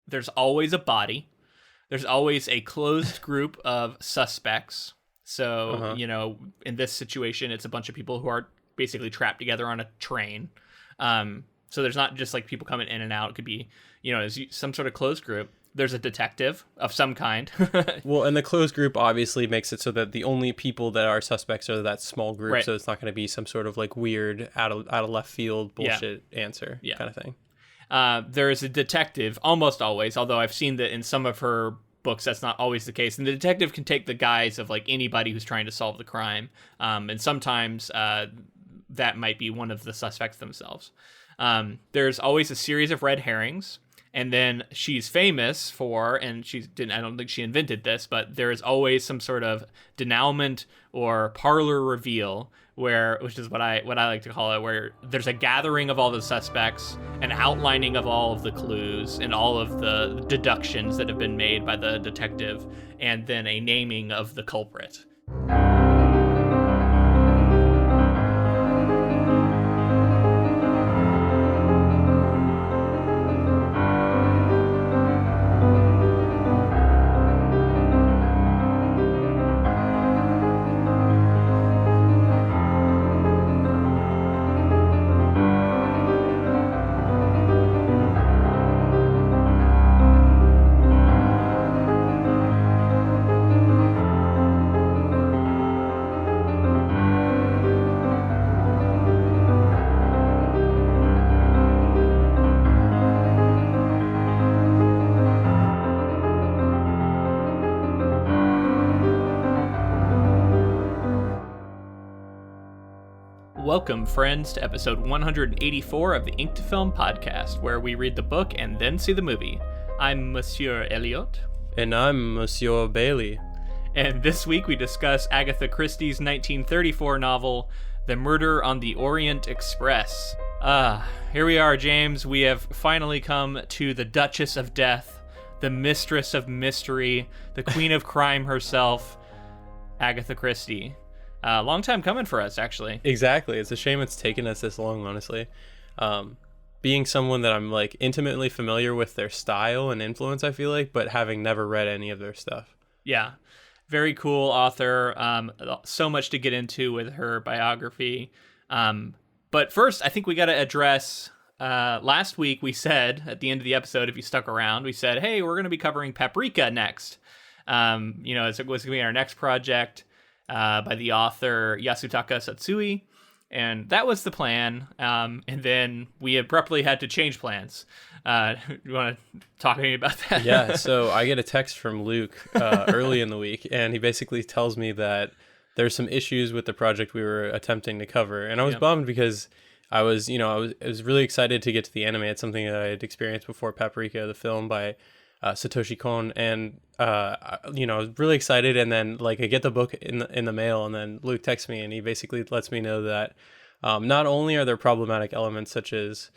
there's always a body. There's always a closed group of suspects. So, in this situation, it's a bunch of people who are basically trapped together on a train. So there's not just like people coming in and out. It could be, some sort of closed group. There's a detective of some kind. Well, and the closed group obviously makes it so that the only people that are suspects are that small group. Right. So it's not going to be some sort of like weird out of left field bullshit answer kind of thing. There is a detective almost always, although I've seen that in some of her books that's not always the case. And the detective can take the guise of like anybody who's trying to solve the crime. And sometimes that might be one of the suspects themselves. There's always a series of red herrings. And then she's famous for, and I don't think she invented this, but there is always some sort of denouement or parlor reveal which is what I like to call it, where there's a gathering of all the suspects, an outlining of all of the clues and all of the deductions that have been made by the detective, and then a naming of the culprit. Welcome, friends, to episode 184 of the Ink to Film podcast, where we read the book and then see the movie. I'm Monsieur Elliot. And I'm Monsieur Bailey. And this week we discuss Agatha Christie's 1934 novel, The Murder on the Orient Express. Here we are, James. We have finally come to the Duchess of Death, the Mistress of Mystery, the Queen of Crime herself, Agatha Christie. Long time coming for us, actually. Exactly. It's a shame it's taken us this long, honestly. Being someone that I'm like intimately familiar with their style and influence, I feel like, but having never read any of their stuff. Yeah. Very cool author. So much to get into with her biography. But first, I think we got to address, last week we said at the end of the episode, if you stuck around, we said, hey, we're going to be covering Paprika next. It was going to be our next project. By the author Yasutaka Satsui, and that was the plan, and then we abruptly had to change plans. You want to talk to me about that? Yeah, so I get a text from Luke early in the week, and he basically tells me that there's some issues with the project we were attempting to cover, and I was bummed because I was really excited to get to the anime. It's something that I had experienced before Paprika, the film by Satoshi Kon, and I was really excited, and then like I get the book in the mail, and then Luke texts me and he basically lets me know that not only are there problematic elements such as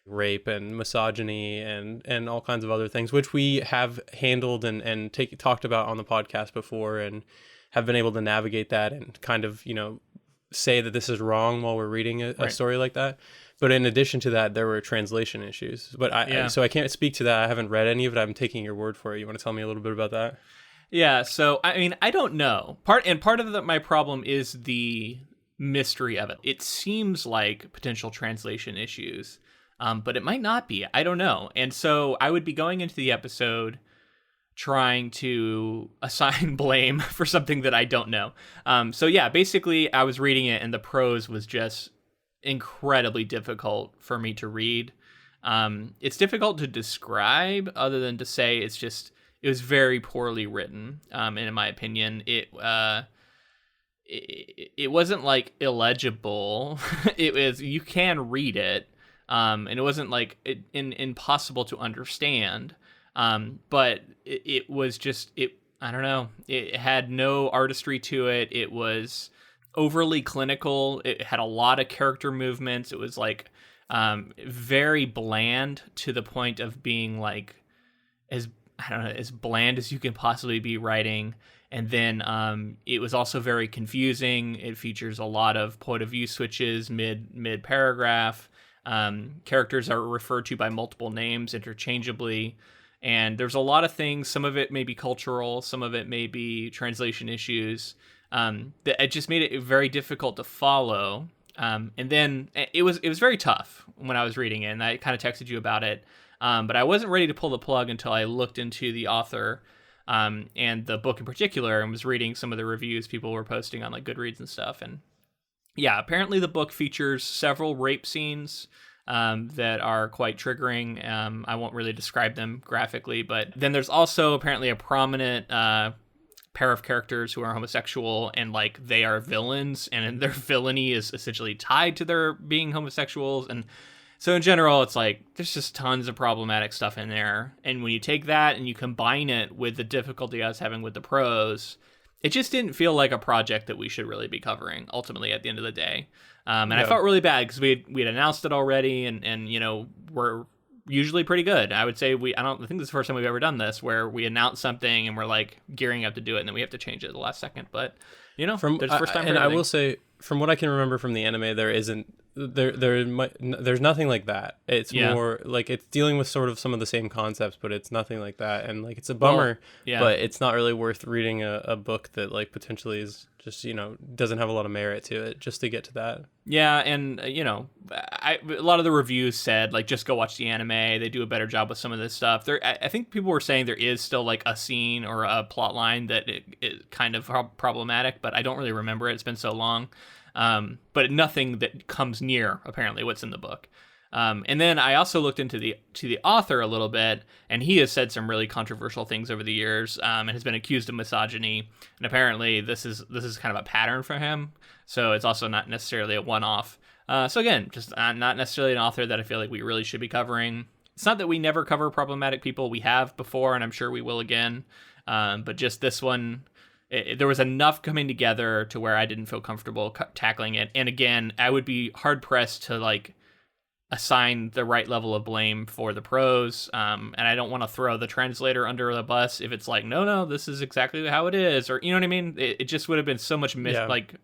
rape and misogyny and all kinds of other things, which we have handled and talked about on the podcast before, and have been able to navigate that and kind of say that this is wrong while we're reading a story like that. But in addition to that, there were translation issues. But so I can't speak to that. I haven't read any of it. I'm taking your word for it. You want to tell me a little bit about that? Yeah. So I mean, I don't know. Part of my problem is the mystery of it. It seems like potential translation issues, but it might not be. I don't know. And so I would be going into the episode trying to assign blame for something that I don't know. So yeah, basically I was reading it and the prose was just incredibly difficult for me to read. It's difficult to describe other than to say it was very poorly written. And in my opinion, it wasn't like illegible. It was, you can read it. And it wasn't like impossible to understand. But it was just, I don't know. It had no artistry to it. It was overly clinical. It had a lot of character movements. It was like very bland to the point of being like as bland as you can possibly be writing. And then it was also very confusing. It features a lot of point of view switches mid paragraph. Characters are referred to by multiple names interchangeably. And there's a lot of things. Some of it may be cultural, some of it may be translation issues. That it just made it very difficult to follow. And then it was very tough when I was reading it, and I kind of texted you about it. But I wasn't ready to pull the plug until I looked into the author and the book in particular, and was reading some of the reviews people were posting on like Goodreads and stuff. And yeah, apparently the book features several rape scenes that are quite triggering. I won't really describe them graphically, but then there's also apparently a prominent pair of characters who are homosexual, and like they are villains, and their villainy is essentially tied to their being homosexuals. And so in general, it's like there's just tons of problematic stuff in there. And when you take that and you combine it with the difficulty I was having with the prose, it just didn't feel like a project that we should really be covering ultimately at the end of the day. And I felt really bad because we'd announced it already, and you know, we're usually pretty good. I would say I think this is the first time we've ever done this where we announce something and we're like gearing up to do it, and then we have to change it at the last second. But you know, there's first time. And I will say, from what I can remember from the anime, there's nothing like that. It's more like it's dealing with sort of some of the same concepts, but it's nothing like that. And like it's a bummer, but it's not really worth reading a book that like potentially is just, you know, doesn't have a lot of merit to it just to get to that. Yeah, and you know, a lot of the reviews said like just go watch the anime. They do a better job with some of this stuff. I think people were saying there is still like a scene or a plot line that is kind of problematic, but I don't really remember it. It's been so long. But nothing that comes near apparently what's in the book. And then I also looked into the author a little bit, and he has said some really controversial things over the years, and has been accused of misogyny. And apparently this is kind of a pattern for him. So it's also not necessarily a one-off. So again, just not necessarily an author that I feel like we really should be covering. It's not that we never cover problematic people. We have before, and I'm sure we will again. But just this one, there was enough coming together to where I didn't feel comfortable tackling it. And again, I would be hard pressed to like assign the right level of blame for the prose. And I don't want to throw the translator under the bus if it's like, no, this is exactly how it is. Or, you know what I mean? It just would have been so much like,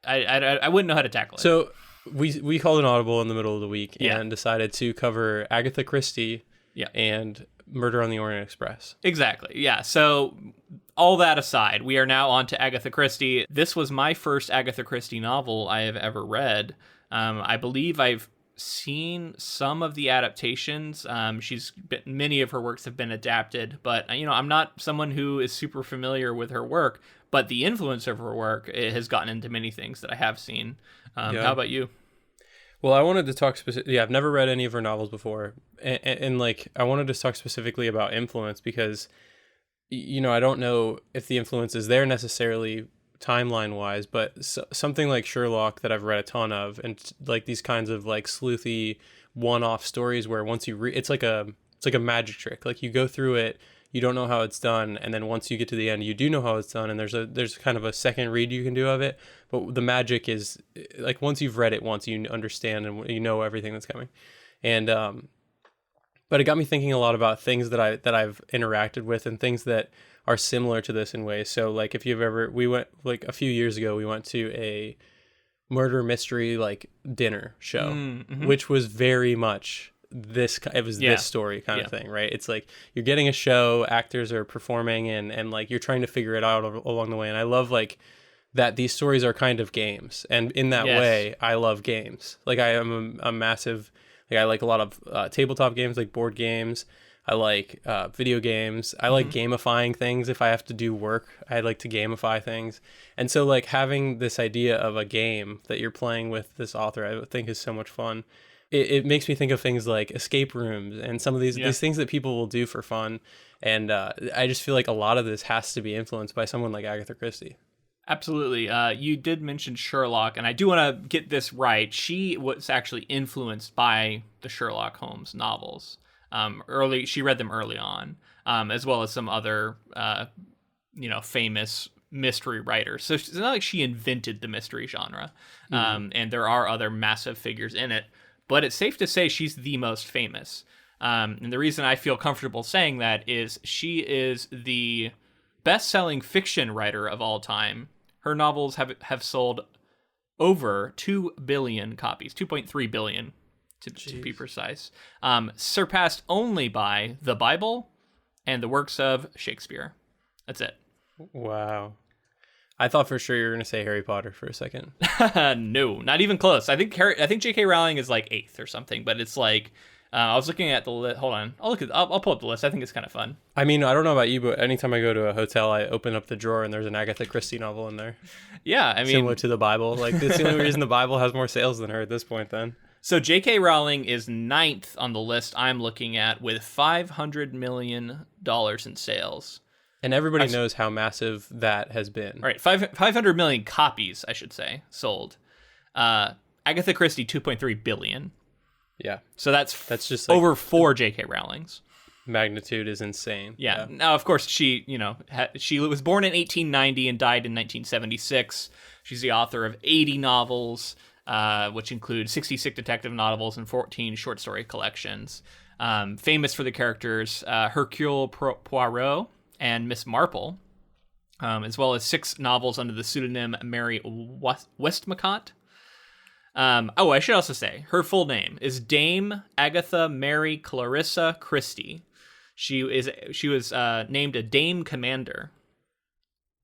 I wouldn't know how to tackle it. So we called an audible in the middle of the week and decided to cover Agatha Christie and Murder on the Orient Express. Exactly. Yeah. So all that aside, we are now on to Agatha Christie. This was my first Agatha Christie novel I have ever read. I believe I've seen some of the adaptations. Many of her works have been adapted, but you know, I'm not someone who is super familiar with her work, but the influence of her work has gotten into many things that I have seen. How about you? Well, I wanted to talk specifically. I've never read any of her novels before, and like I wanted to talk specifically about influence because, you know, I don't know if the influence is there necessarily timeline wise, but something like Sherlock that I've read a ton of, and like these kinds of like sleuthy one-off stories where once you read, it's like a magic trick. Like you go through it, you don't know how it's done, and then once you get to the end, you do know how it's done, and there's kind of a second read you can do of it. But the magic is like once you've read it once, you understand and you know everything that's coming. And but it got me thinking a lot about things that I've interacted with and things that are similar to this in ways. So like if you've ever, we went like a few years ago, we went to a murder mystery like dinner show, which was very much this story kind of thing, right? It's like you're getting a show, actors are performing, and like you're trying to figure it out along the way. And I love like that these stories are kind of games, and in that way I love games. Like I am a massive, like I like a lot of tabletop games, like board games. I like video games. I like gamifying things. If I have to do work, I like to gamify things. And so like having this idea of a game that you're playing with this author, I think is so much fun. It makes me think of things like escape rooms and some of these things that people will do for fun. And I just feel like a lot of this has to be influenced by someone like Agatha Christie. Absolutely. You did mention Sherlock, and I do want to get this right. She was actually influenced by the Sherlock Holmes novels. She read them early on, as well as some other, famous mystery writers. So it's not like she invented the mystery genre. And there are other massive figures in it, but it's safe to say she's the most famous. And the reason I feel comfortable saying that is she is the best-selling fiction writer of all time. Her novels have sold over 2 billion copies, 2.3 billion to be precise, surpassed only by the Bible, and the works of Shakespeare. That's it. Wow. I thought for sure you were going to say Harry Potter for a second. No, not even close. I think J.K. Rowling is like 8th or something, but it's like I was looking at the list. Hold on, I'll pull up the list. I think it's kind of fun. I mean, I don't know about you, but anytime I go to a hotel, I open up the drawer and there's an Agatha Christie novel in there. Yeah, I mean, similar to the Bible. Like, it's the only reason the Bible has more sales than her at this point. Then. So J.K. Rowling is 9th on the list I'm looking at with $500 million in sales. And everybody knows how massive that has been. Right, 500 million copies, I should say, sold. Agatha Christie, 2.3 billion. Yeah. So that's just like, over 4 J.K. Rowlings. Magnitude is insane. Yeah. Now, of course, she was born in 1890 and died in 1976. She's the author of 80 novels, which include 66 detective novels and 14 short story collections. Famous for the characters Hercule Poirot and Miss Marple, as well as 6 novels under the pseudonym Mary Westmacott. I should also say her full name is Dame Agatha Mary Clarissa Christie. She was named a Dame Commander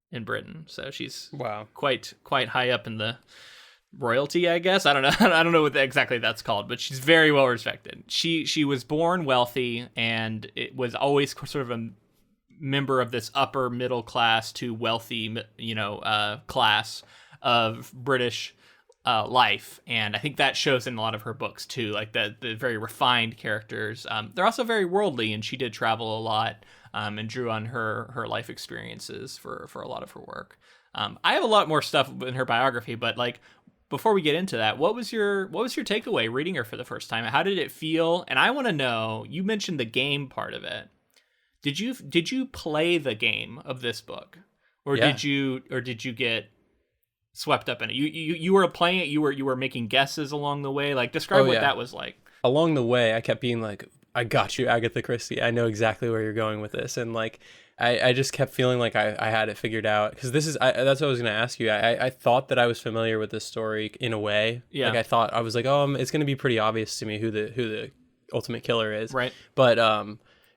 in Britain, so she's quite high up in the royalty, I guess. I don't know. I don't know what exactly that's called, but she's very well respected. She was born wealthy, and it was always sort of a member of this upper middle class to wealthy, class of British life, and I think that shows in a lot of her books too, like the very refined characters. They're also very worldly, and she did travel a lot and drew on her life experiences for a lot of her work. I have a lot more stuff in her biography, but like before we get into that, what was your takeaway reading her for the first time? How did it feel? And I want to know, you mentioned the game part of it. Did you play the game of this book, or did you get swept up in it? You were playing it. You were making guesses along the way. Like, describe what that was like. Along the way, I kept being like, "I got you, Agatha Christie. I know exactly where you're going with this." And like, I just kept feeling like I had it figured out, because that's what I was going to ask you. I thought that I was familiar with this story in a way. Yeah. Like, I was like, it's going to be pretty obvious to me who the ultimate killer is. Right. But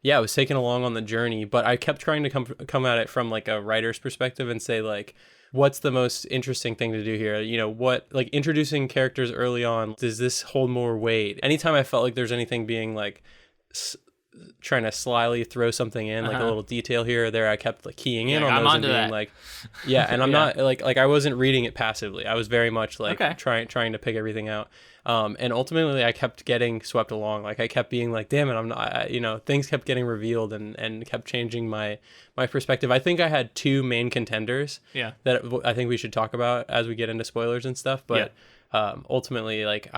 yeah, I was taken along on the journey, but I kept trying to come at it from like a writer's perspective and say like, what's the most interesting thing to do here? What, like, introducing characters early on, does this hold more weight? Anytime I felt like there's anything being like trying to slyly throw something in, like a little detail here or there, I kept like keying in on those and being that. Like, yeah, and I'm not like I wasn't reading it passively. I was very much like trying to pick everything out. And ultimately I kept getting swept along. Like, I kept being like, damn it, I'm not, things kept getting revealed and kept changing my perspective. I think I had 2 main contenders that I think we should talk about as we get into spoilers and stuff. But ultimately, like,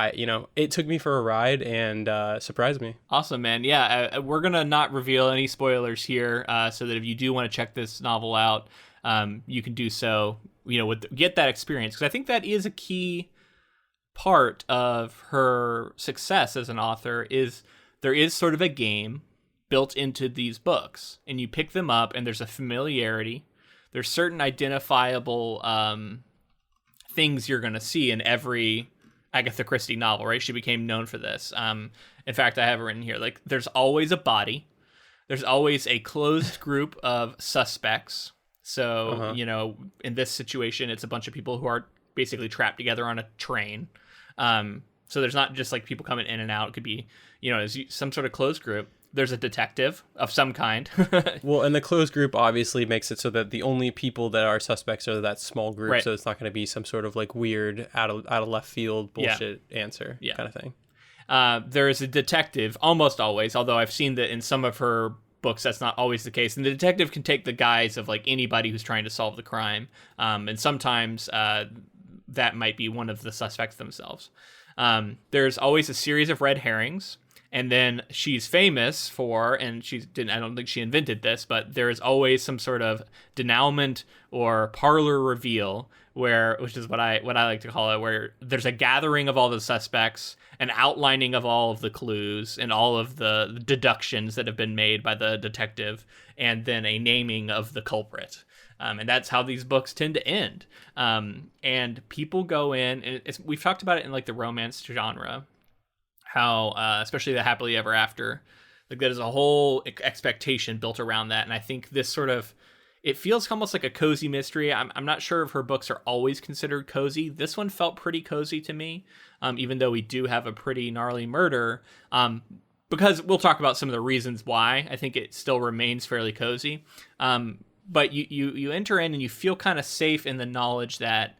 it took me for a ride and surprised me. Awesome, man. Yeah, we're going to not reveal any spoilers here, so that if you do want to check this novel out, you can do so, get that experience. Because I think that is a key part of her success as an author, is there is sort of a game built into these books, and you pick them up and there's a familiarity. There's certain identifiable things you're going to see in every Agatha Christie novel, right? She became known for this. In fact, I have it written here, like, there's always a body. There's always a closed group of suspects. So, in this situation, it's a bunch of people who are basically trapped together on a train. So there's not just like people coming in and out. It could be, some sort of closed group. There's a detective of some kind. Well, and the closed group obviously makes it so that the only people that are suspects are that small group. Right. So it's not going to be some sort of like weird out of left field bullshit answer kind of thing. There is a detective almost always, although I've seen that in some of her books that's not always the case. And the detective can take the guise of like anybody who's trying to solve the crime. And sometimes that might be one of the suspects themselves. There's always a series of red herrings. And then she's famous for, and I don't think she invented this, but there is always some sort of denouement or parlor reveal, which is what I like to call it, where there's a gathering of all the suspects, an outlining of all of the clues and all of the deductions that have been made by the detective, and then a naming of the culprit. And that's how these books tend to end. And people go in, and we've talked about it in like the romance genre, how especially the happily ever after Like there's a whole expectation built around that. And I think this sort of, it feels almost like a cozy mystery. I'm not sure if her books are always considered cozy. This one felt pretty cozy to me, even though we do have a pretty gnarly murder. Because we'll talk about some of the reasons why I think it still remains fairly cozy. But you enter in and you feel kind of safe in the knowledge that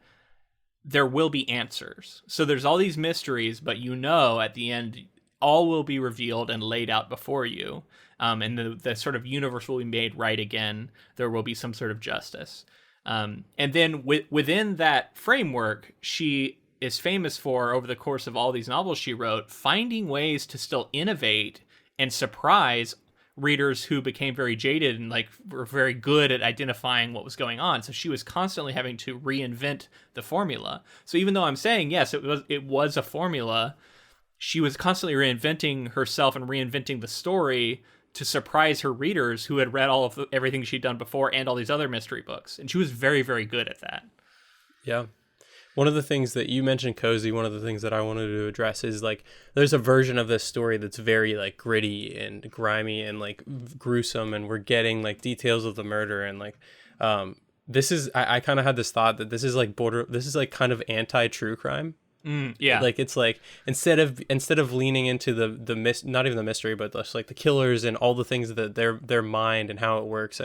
there will be answers. So there's all these mysteries, but at the end, all will be revealed and laid out before you. And the sort of universe will be made right again. There will be some sort of justice. And then within that framework, she is famous for, over the course of all these novels she wrote, finding ways to still innovate and surprise readers who became very jaded and like were very good at identifying what was going on. So she was constantly having to reinvent the formula. So even though I'm saying, yes, it was a formula, she was constantly reinventing herself and reinventing the story to surprise her readers who had read everything she'd done before and all these other mystery books. And she was very, very good at that. Yeah. One of the things that you mentioned, cozy, one of the things that I wanted to address is like there's a version of this story that's very like gritty and grimy and like gruesome, and we're getting like details of the murder, and like this is I kind of had this thought that this is like kind of anti-true crime. Yeah, like it's like instead of leaning into the not even the mystery, but just like the killers and all the things that their mind and how it works,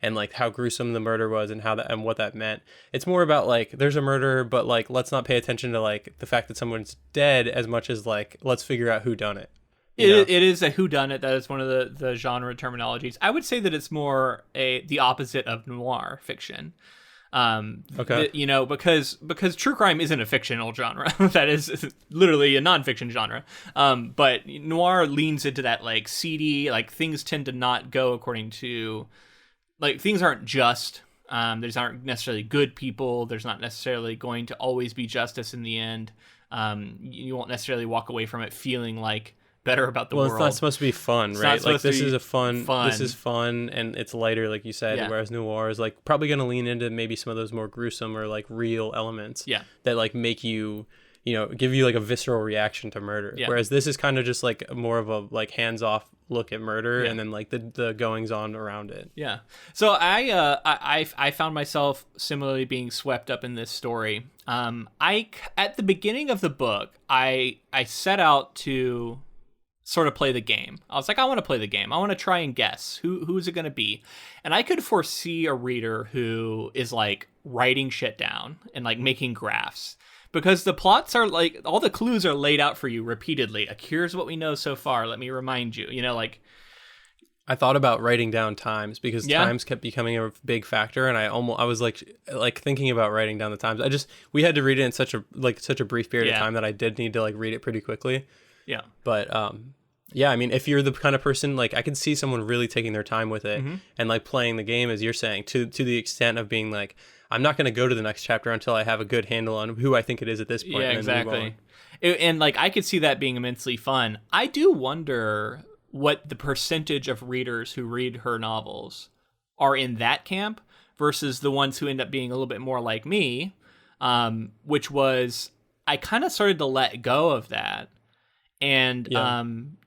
and like how gruesome the murder was and how that and what that meant. It's more about like there's a murder, but like let's not pay attention to like the fact that someone's dead as much as like let's figure out who done it. It is a whodunit. That is one of the genre terminologies. I would say that it's more the opposite of noir fiction. Okay. Because true crime isn't a fictional genre. That is literally a nonfiction genre. But noir leans into that like seedy, like things tend to not go according to, like things aren't just, there's aren't necessarily good people. There's not necessarily going to always be justice in the end. You won't necessarily walk away from it feeling like better about the world. Well, it's not supposed to be fun, right? Like this is this is fun and it's lighter, like you said. Yeah. Whereas noir is like probably going to lean into maybe some of those more gruesome or like real elements. Yeah. That like make you, give you like a visceral reaction to murder. Yeah. Whereas this is kind of just like more of a like hands off look at murder, and then like the goings on around it. Yeah. So I found myself similarly being swept up in this story. At the beginning of the book, I set out to sort of play the game. I was like, I want to play the game. I want to try and guess who is it going to be. And I could foresee a reader who is like writing shit down and like making graphs, because the plots are like, all the clues are laid out for you repeatedly. Like, here's what we know so far. Let me remind you, like, I thought about writing down times because times kept becoming a big factor, and I was like thinking about writing down the times. We had to read it in such a brief period of time that I did need to like read it pretty quickly. Yeah. But yeah, I mean, if you're the kind of person, like I could see someone really taking their time with it and like playing the game, as you're saying, to the extent of being like, I'm not going to go to the next chapter until I have a good handle on who I think it is at this point. Yeah, exactly. And like I could see that being immensely fun. I do wonder what the percentage of readers who read her novels are in that camp versus the ones who end up being a little bit more like me, which was, I kind of started to let go of that and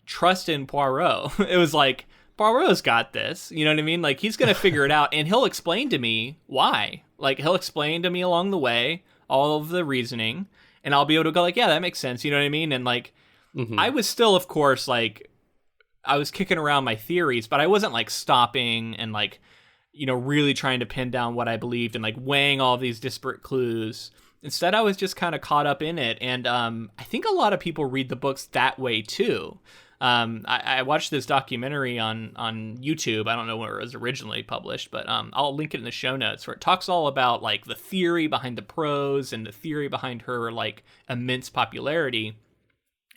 trust in Poirot. It was like, Poirot's got this, you know what I mean? Like, he's going to figure it out, and he'll explain to me why. Like, he'll explain to me along the way all of the reasoning, and I'll be able to go like, yeah, that makes sense, you know what I mean? And like, I was still, of course, like, I was kicking around my theories, but I wasn't like stopping and like, really trying to pin down what I believed and like weighing all these disparate clues. Instead, I was just kind of caught up in it. And I think a lot of people read the books that way too. I watched this documentary on YouTube. I don't know where it was originally published, but I'll link it in the show notes, where it talks all about like the theory behind the prose and the theory behind her like immense popularity.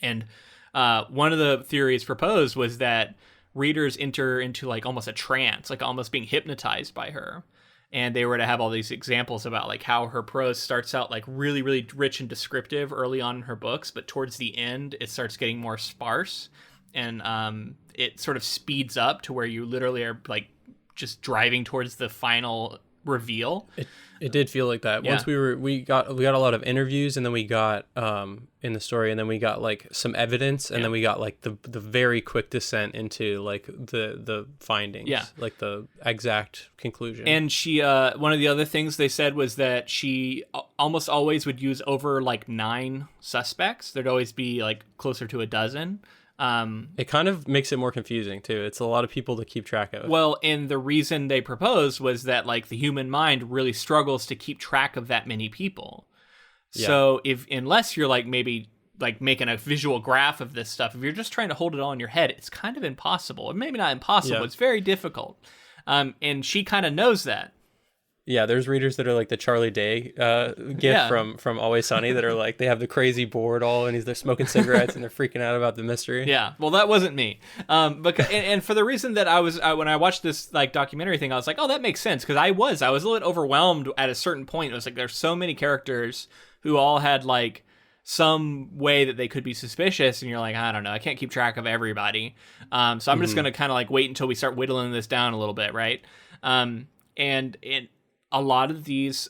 And one of the theories proposed was that readers enter into like almost a trance, like almost being hypnotized by her. And they were to have all these examples about like how her prose starts out like really, really rich and descriptive early on in her books, but towards the end, it starts getting more sparse. And it sort of speeds up to where you literally are like just driving towards the final reveal. It did feel like that. Yeah. Once we got a lot of interviews, and then we got in the story, and then we got like some evidence, and then we got like the very quick descent into like the findings, like the exact conclusion. And she one of the other things they said was that she almost always would use over like 9 suspects. There'd always be like closer to a dozen. It kind of makes it more confusing too. It's a lot of people to keep track of. Well, and the reason they proposed was that like the human mind really struggles to keep track of that many people. Yeah. So unless you're like maybe like making a visual graph of this stuff, if you're just trying to hold it all in your head, it's kind of impossible. Maybe not impossible. Yeah. It's very difficult. And she kind of knows that. Yeah, there's readers that are like the Charlie Day gif from Always Sunny that are like, they have the crazy board all, and they're smoking cigarettes and they're freaking out about the mystery. Yeah, well, that wasn't me. And for the reason that when I watched this like documentary thing, I was like, oh, that makes sense, because I was a little overwhelmed at a certain point. It was like there's so many characters who all had like some way that they could be suspicious, and you're like, I don't know, I can't keep track of everybody. So I'm just gonna kind of like wait until we start whittling this down a little bit, right? And a lot of these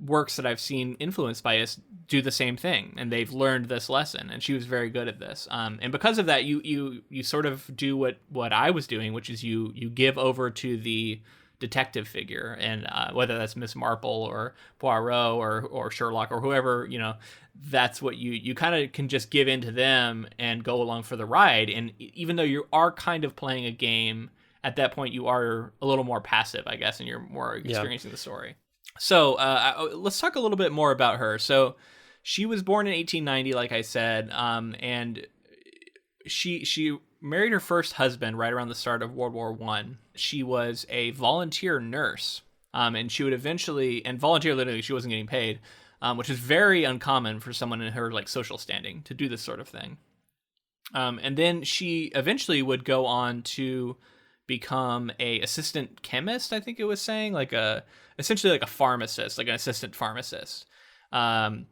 works that I've seen influenced by us do the same thing, and they've learned this lesson, and she was very good at this. And because of that, you sort of do what I was doing, which is you give over to the detective figure, and whether that's Miss Marple or Poirot or Sherlock or whoever, that's what you kind of can just give in to them and go along for the ride. And even though you are kind of playing a game, at that point, you are a little more passive, I guess, and you're more experiencing the story. So let's talk a little bit more about her. So she was born in 1890, like I said, and she married her first husband right around the start of World War I. She was a volunteer nurse, and she would eventually, and volunteer literally, she wasn't getting paid, which is very uncommon for someone in her like social standing to do this sort of thing. And then she eventually would go on to become a assistant chemist, I think it was saying, essentially like a pharmacist, like an assistant pharmacist,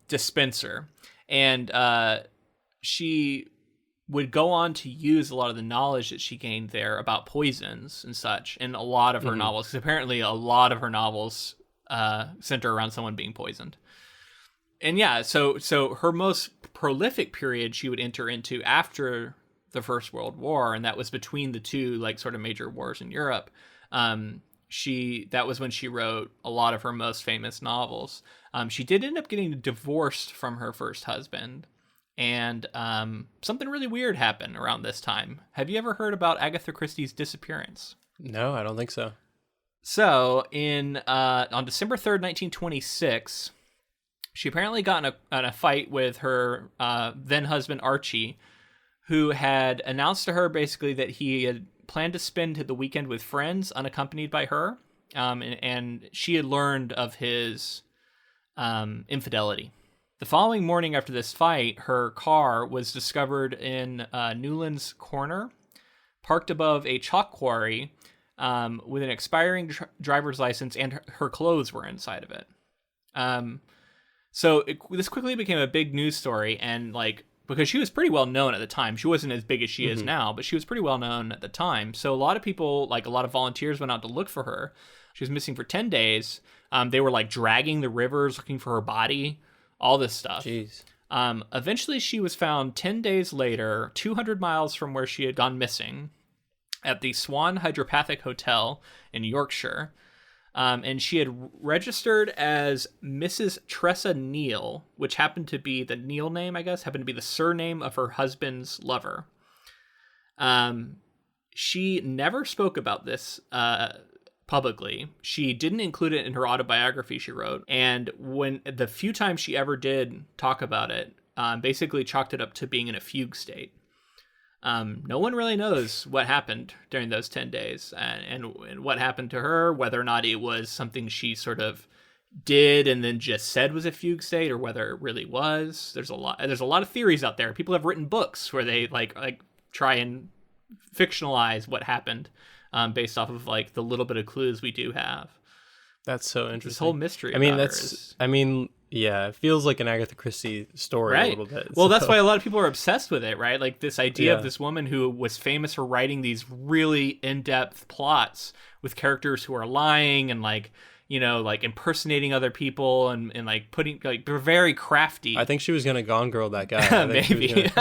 dispenser. And she would go on to use a lot of the knowledge that she gained there about poisons and such in a lot of her novels, because apparently a lot of her novels center around someone being poisoned. And yeah, so her most prolific period she would enter into after the First World War, and that was between the two like sort of major wars in Europe. That was when she wrote a lot of her most famous novels. She did end up getting divorced from her first husband, and something really weird happened around this time. Have you ever heard about Agatha Christie's disappearance? No, I don't think so. So on December 3rd, 1926, she apparently got in a fight with her then husband Archie, who had announced to her basically that he had planned to spend the weekend with friends unaccompanied by her. And she had learned of his infidelity. The following morning after this fight, her car was discovered in Newlands Corner, parked above a chalk quarry with an expiring driver's license, and her clothes were inside of it. So this quickly became a big news story, and because she was pretty well known at the time. She wasn't as big as she is now, but she was pretty well known at the time. So a lot of people, a lot of volunteers went out to look for her. She was missing for 10 days. They were dragging the rivers looking for her body, all this stuff. Jeez. Eventually she was found 10 days later, 200 miles from where she had gone missing, at the Swan Hydropathic Hotel in Yorkshire. And she had registered as Mrs. Tressa Neal, which happened to be the Neal name, I guess, happened to be the surname of her husband's lover. She never spoke about this publicly. She didn't include it in her autobiography she wrote. And when the few times she ever did talk about it, basically chalked it up to being in a fugue state. No one really knows what happened during those 10 days and what happened to her, whether or not it was something she sort of did and then just said was a fugue state, or whether it really was. There's a lot of theories out there. People have written books where they like try and fictionalize what happened based off of the little bit of clues we do have. That's so interesting. This whole mystery. Yeah, it feels like an Agatha Christie story a little bit. Well, that's why a lot of people are obsessed with it, right? Like this idea of this woman who was famous for writing these really in-depth plots with characters who are lying and like, you know, like impersonating other people and like putting, like, they're very crafty. I think she was gonna Gone Girl that guy. Maybe.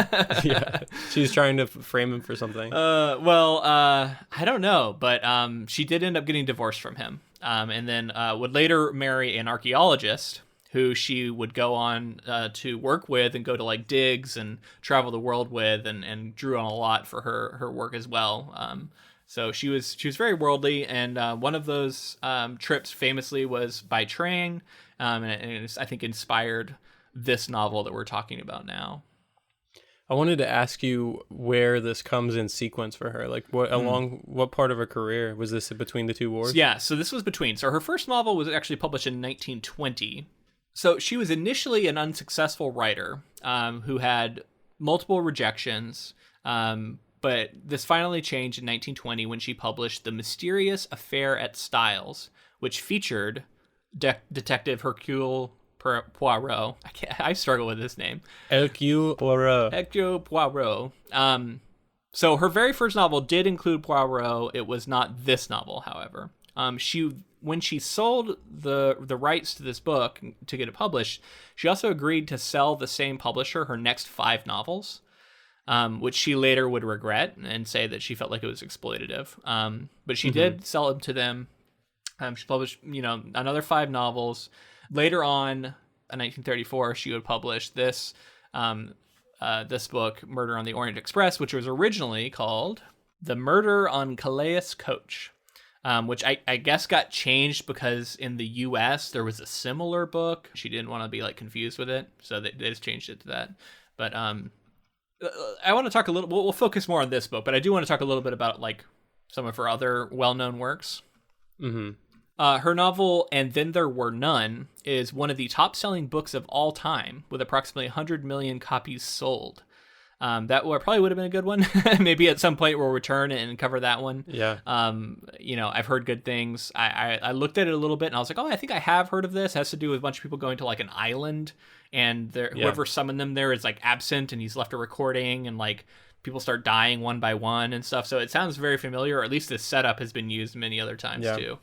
Yeah, she was trying to frame him for something. I don't know, but she did end up getting divorced from him, and then would later marry an archaeologist who she would go on to work with and go to like digs and travel the world with, and drew on a lot for her work as well. So she was very worldly, and one of those trips famously was by train, and it I think inspired this novel that we're talking about now. I wanted to ask you where this comes in sequence for her. Like, along what part of her career was this between the two wars? Yeah, so this was between. So her first novel was actually published in 1920. So she was initially an unsuccessful writer who had multiple rejections, but this finally changed in 1920 when she published The Mysterious Affair at Styles, which featured Detective Hercule Poirot. I struggle with this name. Hercule Poirot. Hercule Poirot. So her very first novel did include Poirot. It was not this novel, however. When she sold the rights to this book to get it published, she also agreed to sell the same publisher her next 5 novels, which she later would regret and say that she felt like it was exploitative. But she did sell them to them. She published, another 5 novels. Later on, in 1934, she would publish this book, Murder on the Orient Express, which was originally called The Murder on Calais Coach. Which I guess got changed because in the U.S. there was a similar book. She didn't want to be like confused with it, so they just changed it to that. But I want to talk a little. We'll focus more on this book, but I do want to talk a little bit about like some of her other well-known works. Mm-hmm. Her novel "And Then There Were None" is one of the top-selling books of all time, with approximately 100 million copies sold. That probably would have been a good one. Maybe at some point we'll return and cover that one. Yeah. I've heard good things. I looked at it a little bit and I was like, oh, I think I have heard of this. It has to do with a bunch of people going to like an island, and whoever summoned them there is like absent, and he's left a recording, and like people start dying one by one and stuff. So it sounds very familiar, or at least this setup has been used many other times too.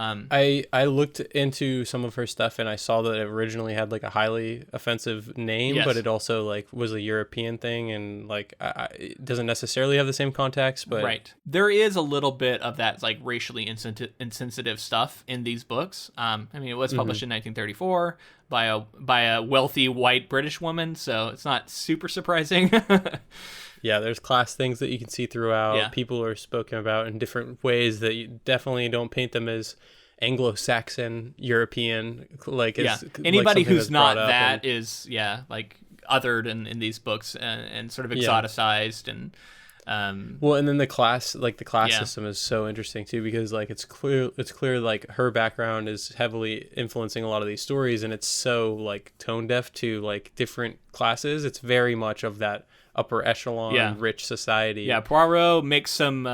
I looked into some of her stuff, and I saw that it originally had like a highly offensive name, but it also like was a European thing, and like it doesn't necessarily have the same context. But right, there is a little bit of that like racially insensitive stuff in these books. I mean, it was published in 1934 by a wealthy white British woman, so it's not super surprising. Yeah, there's class things that you can see throughout. Yeah. People are spoken about in different ways that you definitely don't paint them as Anglo-Saxon, European. Anybody who's not that is like othered in these books and sort of exoticized and. And then the class system is so interesting too, because like it's clear like her background is heavily influencing a lot of these stories, and it's so like tone deaf to like different classes. It's very much of that upper echelon rich society. Yeah, Poirot makes some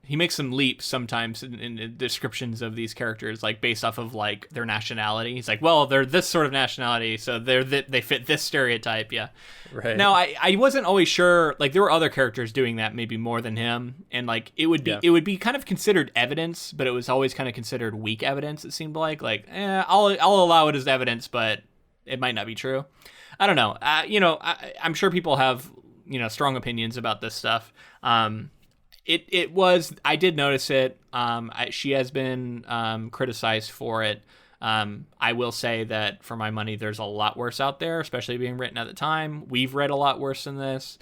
leaps sometimes in the descriptions of these characters, like based off of like their nationality. He's like, well, they're this sort of nationality, so they fit this stereotype. Yeah. Right. Now, I wasn't always sure, like there were other characters doing that maybe more than him, and like it would be kind of considered evidence, but it was always kind of considered weak evidence. It seemed like I'll allow it as evidence, but it might not be true. I don't know. I'm sure people have strong opinions about this stuff. I did notice it. She has been criticized for it. I will say that for my money, there's a lot worse out there, especially being written at the time. We've read a lot worse than this.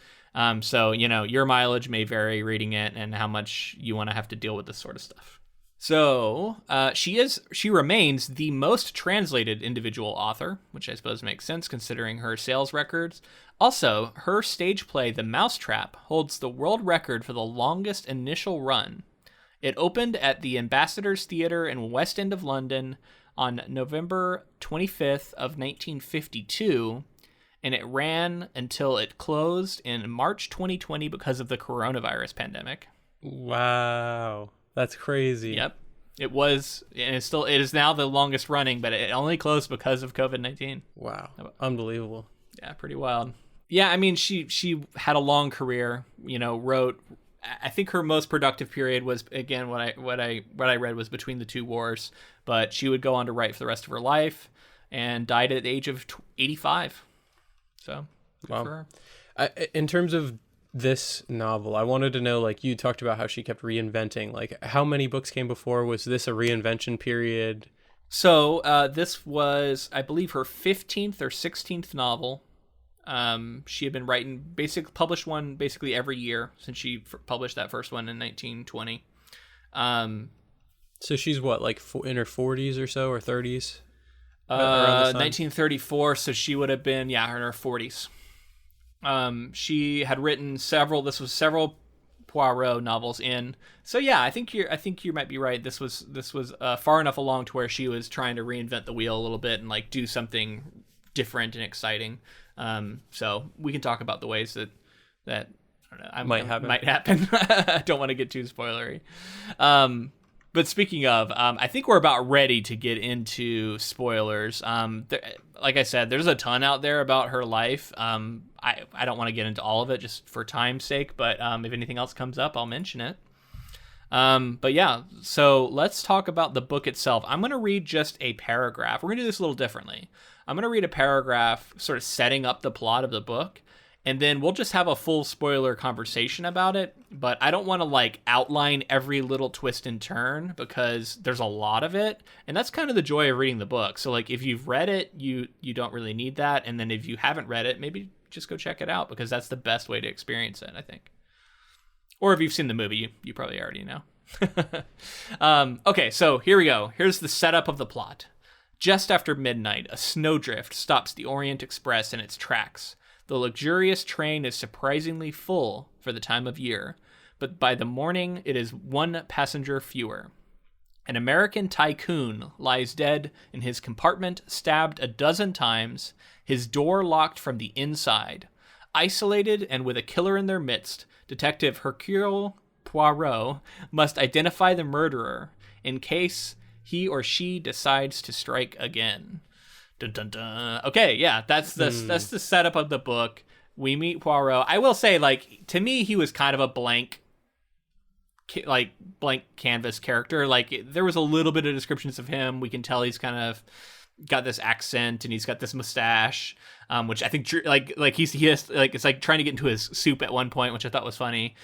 So your mileage may vary reading it and how much you want to have to deal with this sort of stuff. So she remains the most translated individual author, which I suppose makes sense considering her sales records. Also, her stage play, The Mousetrap, holds the world record for the longest initial run. It opened at the Ambassadors Theatre in West End of London on November 25th of 1952, and it ran until it closed in March 2020 because of the coronavirus pandemic. Wow. That's crazy. Yep. It was, and it is now the longest running, but it only closed because of COVID-19. Wow. Unbelievable. Yeah, pretty wild. Yeah, I mean, she had a long career, wrote, I think her most productive period was, again, what I read was between the two wars, but she would go on to write for the rest of her life and died at the age of 85. So, good for her. In terms of this novel, I wanted to know, like, you talked about how she kept reinventing. Like, how many books came before? Was this a reinvention period? So this was, I believe, her 15th or 16th novel. She had been writing, published one basically every year since she published that first one in 1920. So she's what, like in her 40s or so, or 30s? 1934, so she would have been, in her 40s. She had written several Poirot novels in. So I think you might be right. This was far enough along to where she was trying to reinvent the wheel a little bit and like do something different and exciting. So we can talk about the ways that I don't know, might happen. I don't want to get too spoilery. But speaking of, I think we're about ready to get into spoilers. Like I said, there's a ton out there about her life. I don't want to get into all of it just for time's sake, but if anything else comes up, I'll mention it. But yeah, so let's talk about the book itself. I'm going to read just a paragraph. We're going to do this a little differently. I'm going to read a paragraph sort of setting up the plot of the book, and then we'll just have a full spoiler conversation about it. But I don't want to like outline every little twist and turn because there's a lot of it. And that's kind of the joy of reading the book. So like if you've read it, you don't really need that. And then if you haven't read it, maybe just go check it out because that's the best way to experience it, I think. Or if you've seen the movie, you probably already know. Okay, so here we go. Here's the setup of the plot. Just after midnight, a snowdrift stops the Orient Express in its tracks. The luxurious train is surprisingly full for the time of year, but by the morning it is one passenger fewer. An American tycoon lies dead in his compartment, stabbed a dozen times, his door locked from the inside. Isolated and with a killer in their midst, Detective Hercule Poirot must identify the murderer in case he or she decides to strike again. Dun, dun, dun. Okay, yeah, that's the setup of the book. We meet Poirot. I will say, like, to me, he was kind of a blank canvas character. Like, there was a little bit of descriptions of him. We can tell he's kind of got this accent and he's got this mustache, which I think he has, like, it's like trying to get into his soup at one point, which I thought was funny.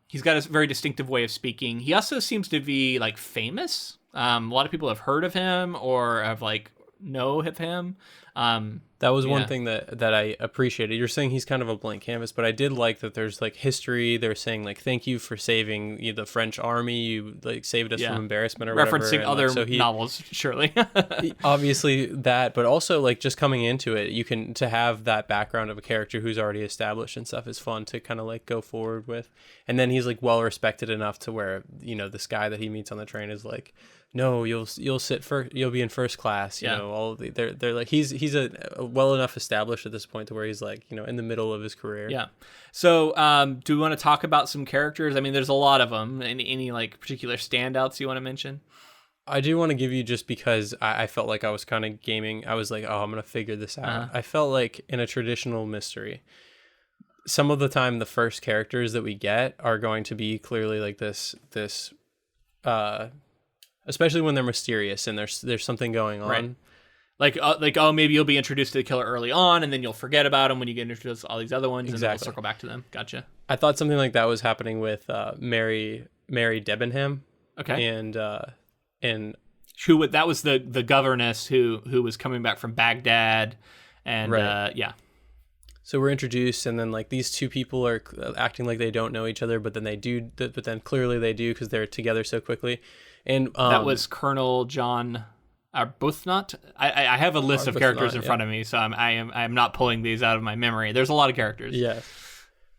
He's got a very distinctive way of speaking. He also seems to be like famous. A lot of people have heard of him or have like know of him. That was one thing that I appreciated. You're saying he's kind of a blank canvas, but I did like that there's like history. They're saying like, thank you for saving the French army. You like saved us from embarrassment or referencing whatever. Other novels, surely. Obviously that, but also like just coming into it, to have that background of a character who's already established and stuff is fun to kind of like go forward with. And then he's like well respected enough to where, this guy that he meets on the train is like, no, you'll sit first. You'll be in first class. You know, all of they're like he's a well enough established at this point to where he's like in the middle of his career. Yeah. So, do we want to talk about some characters? I mean, there's a lot of them. Any like particular standouts you want to mention? I do want to give you just because I felt like I was kind of gaming. I was like, oh, I'm gonna figure this out. I felt like in a traditional mystery, some of the time the first characters that we get are going to be clearly like this. Especially when they're mysterious and there's something going on. Right. Like maybe you'll be introduced to the killer early on and then you'll forget about them when you get introduced to all these other ones. Exactly. And then we'll circle back to them. Gotcha. I thought something like that was happening with Mary Debenham. Okay. And that was the governess who was coming back from Baghdad and yeah. So we're introduced, and then like these two people are acting like they don't know each other, but then they do. But then clearly they do because they're together so quickly. And that was Colonel John Arbuthnot. I have a list of characters in front of me, so I'm not pulling these out of my memory. There's a lot of characters.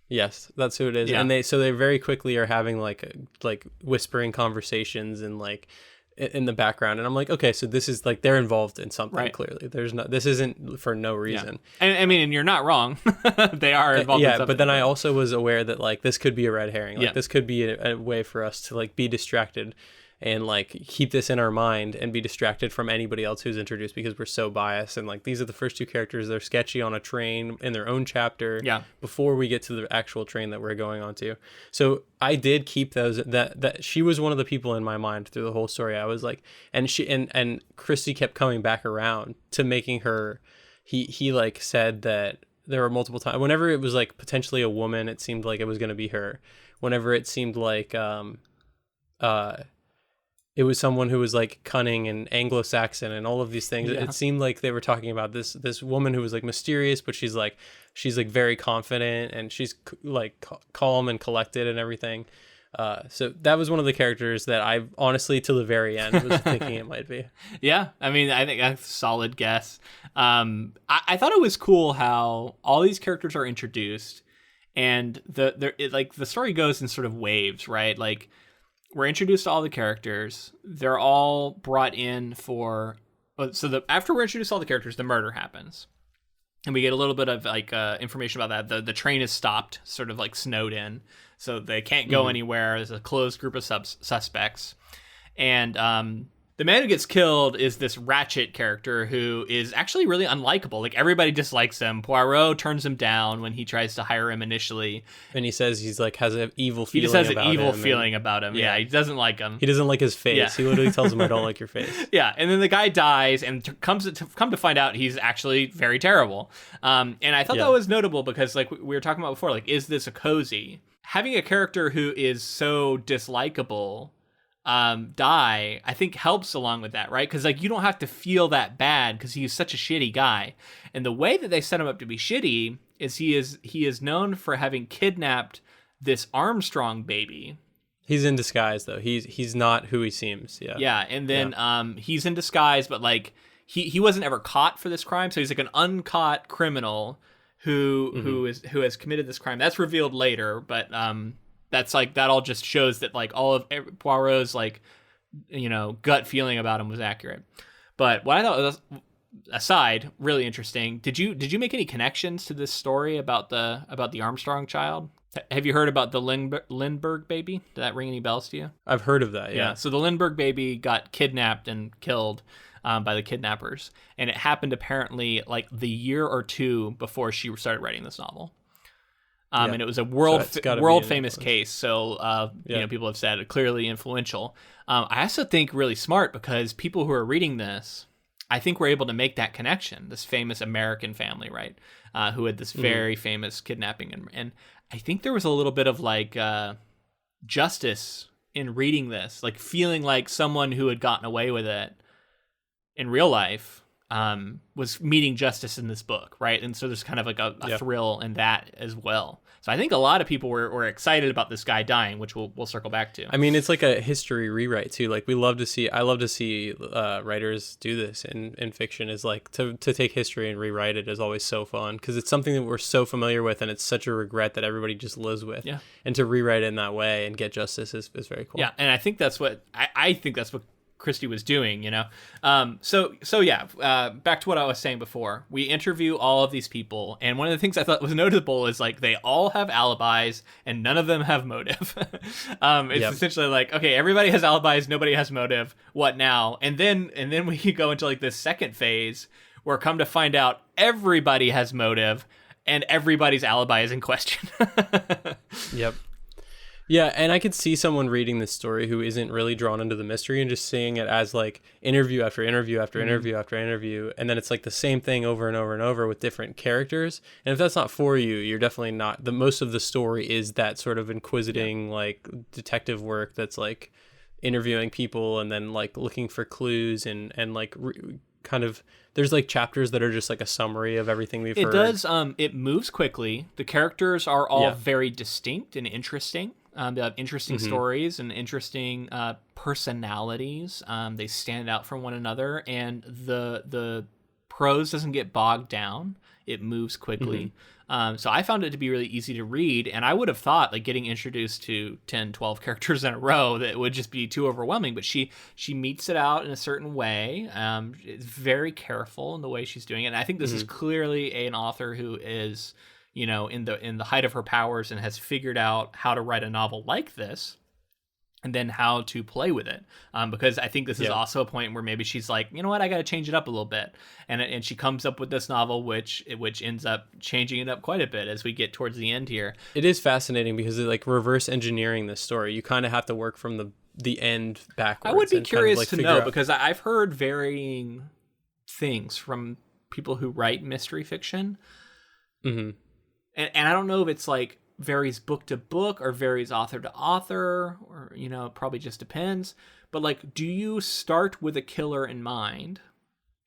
Yes, that's who it is. Yeah. And they very quickly are having like whispering conversations and like in the background, and I'm like, okay, so this is like they're involved in something. Right. Clearly this isn't for no reason. Yeah. And you're not wrong. They are involved in something. But then I also was aware that like this could be a red herring, like this could be a way for us to like be distracted. and like keep this in our mind and be distracted from anybody else who's introduced because we're so biased. And like, these are the first two characters. They're sketchy on a train in their own chapter before we get to the actual train that we're going on to. So I did keep those, that she was one of the people in my mind through the whole story. I was like, and Christie kept coming back around to making her, he like said that there were multiple times whenever it was like potentially a woman, it seemed like it was going to be her. Whenever it seemed like it was someone who was like cunning and Anglo-Saxon and all of these things, it seemed like they were talking about this woman who was like mysterious, but she's like very confident, and she's like calm and collected and everything. So that was one of the characters that I honestly, to the very end, was thinking it might be. Yeah, I mean, I think that's a solid guess. I thought it was cool how all these characters are introduced, and the story goes in sort of waves, right? Like, we're introduced to all the characters. They're all brought in for... after we're introduced to all the characters, the murder happens. And we get a little bit of like information about that. The train is stopped, sort of like snowed in. So they can't go anywhere. There's a closed group of suspects. And the man who gets killed is this Ratchet character who is actually really unlikable. Like, everybody dislikes him. Poirot turns him down when he tries to hire him initially. And he says he's like, has an evil feeling about him. He just has an evil him feeling about him. Yeah, he doesn't like him. He doesn't like his face. Yeah. He literally tells him, I don't like your face. Yeah, and then the guy dies, and come to find out he's actually very terrible. And I thought that was notable because, like we were talking about before, like, is this a cozy? Having a character who is so dislikable die, I think helps along with that, right? Because like, you don't have to feel that bad because he's such a shitty guy. And the way that they set him up to be shitty is he is known for having kidnapped this Armstrong baby. He's in disguise though. He's not who he seems. Yeah, and then he's in disguise, but like he wasn't ever caught for this crime, so he's like an uncaught criminal who has committed this crime. That's revealed later, but that's like, that all just shows that like all of Poirot's like, you know, gut feeling about him was accurate. But what I thought was, aside, really interesting. Did you make any connections to this story about the Armstrong child? Have you heard about the Lindbergh Baby? Did that ring any bells to you? I've heard of that. Yeah. So the Lindbergh Baby got kidnapped and killed by the kidnappers, and it happened apparently like the year or two before she started writing this novel. And it was a world famous case. So, you know, people have said clearly influential. I also think really smart because people who are reading this, I think were able to make that connection. This famous American family, right? Who had this very famous kidnapping. And I think there was a little bit of like justice in reading this, like feeling like someone who had gotten away with it in real life was meeting justice in this book, right? And so there's kind of like a thrill in that as well. So I think a lot of people were excited about this guy dying, which we'll circle back to. I mean, it's like a history rewrite too. Like I love to see writers do this in fiction. Is like to take history and rewrite it is always so fun because it's something that we're so familiar with, and it's such a regret that everybody just lives with. Yeah. And to rewrite it in that way and get justice is very cool. Yeah, and I think that's what I think that's what Christie was doing, you know. Back to what I was saying before. We interview all of these people, and one of the things I thought was notable is like they all have alibis and none of them have motive. It's essentially like, okay, everybody has alibis, nobody has motive. What now? And then we go into like this second phase where come to find out everybody has motive and everybody's alibi is in question. Yep. Yeah, and I could see someone reading this story who isn't really drawn into the mystery and just seeing it as like interview after interview after interview after interview, and then it's like the same thing over and over and over with different characters. And if that's not for you, you're definitely not. The most of the story is that sort of inquisiting like detective work that's like interviewing people and then like looking for clues and like kind of there's like chapters that are just like a summary of everything we've heard. It does. It moves quickly. The characters are all very distinct and interesting. They have interesting stories and interesting personalities. They stand out from one another, and the prose doesn't get bogged down. It moves quickly. So I found it to be really easy to read, and I would have thought like getting introduced to 10, 12 characters in a row that would just be too overwhelming, but she meets it out in a certain way. It's very careful in the way she's doing it, and I think this is clearly an author who is, you know, in the height of her powers and has figured out how to write a novel like this. and then how to play with it. Because I think this is also a point where maybe she's like, you know what, I got to change it up a little bit. And she comes up with this novel, which ends up changing it up quite a bit as we get towards the end here. It is fascinating because it like reverse engineering this story. You kind of have to work from the end backwards. I would be curious to know, because I've heard varying things from people who write mystery fiction. Mm-hmm. And I don't know if it's like varies book to book or varies author to author, or, you know, it probably just depends. But like, do you start with a killer in mind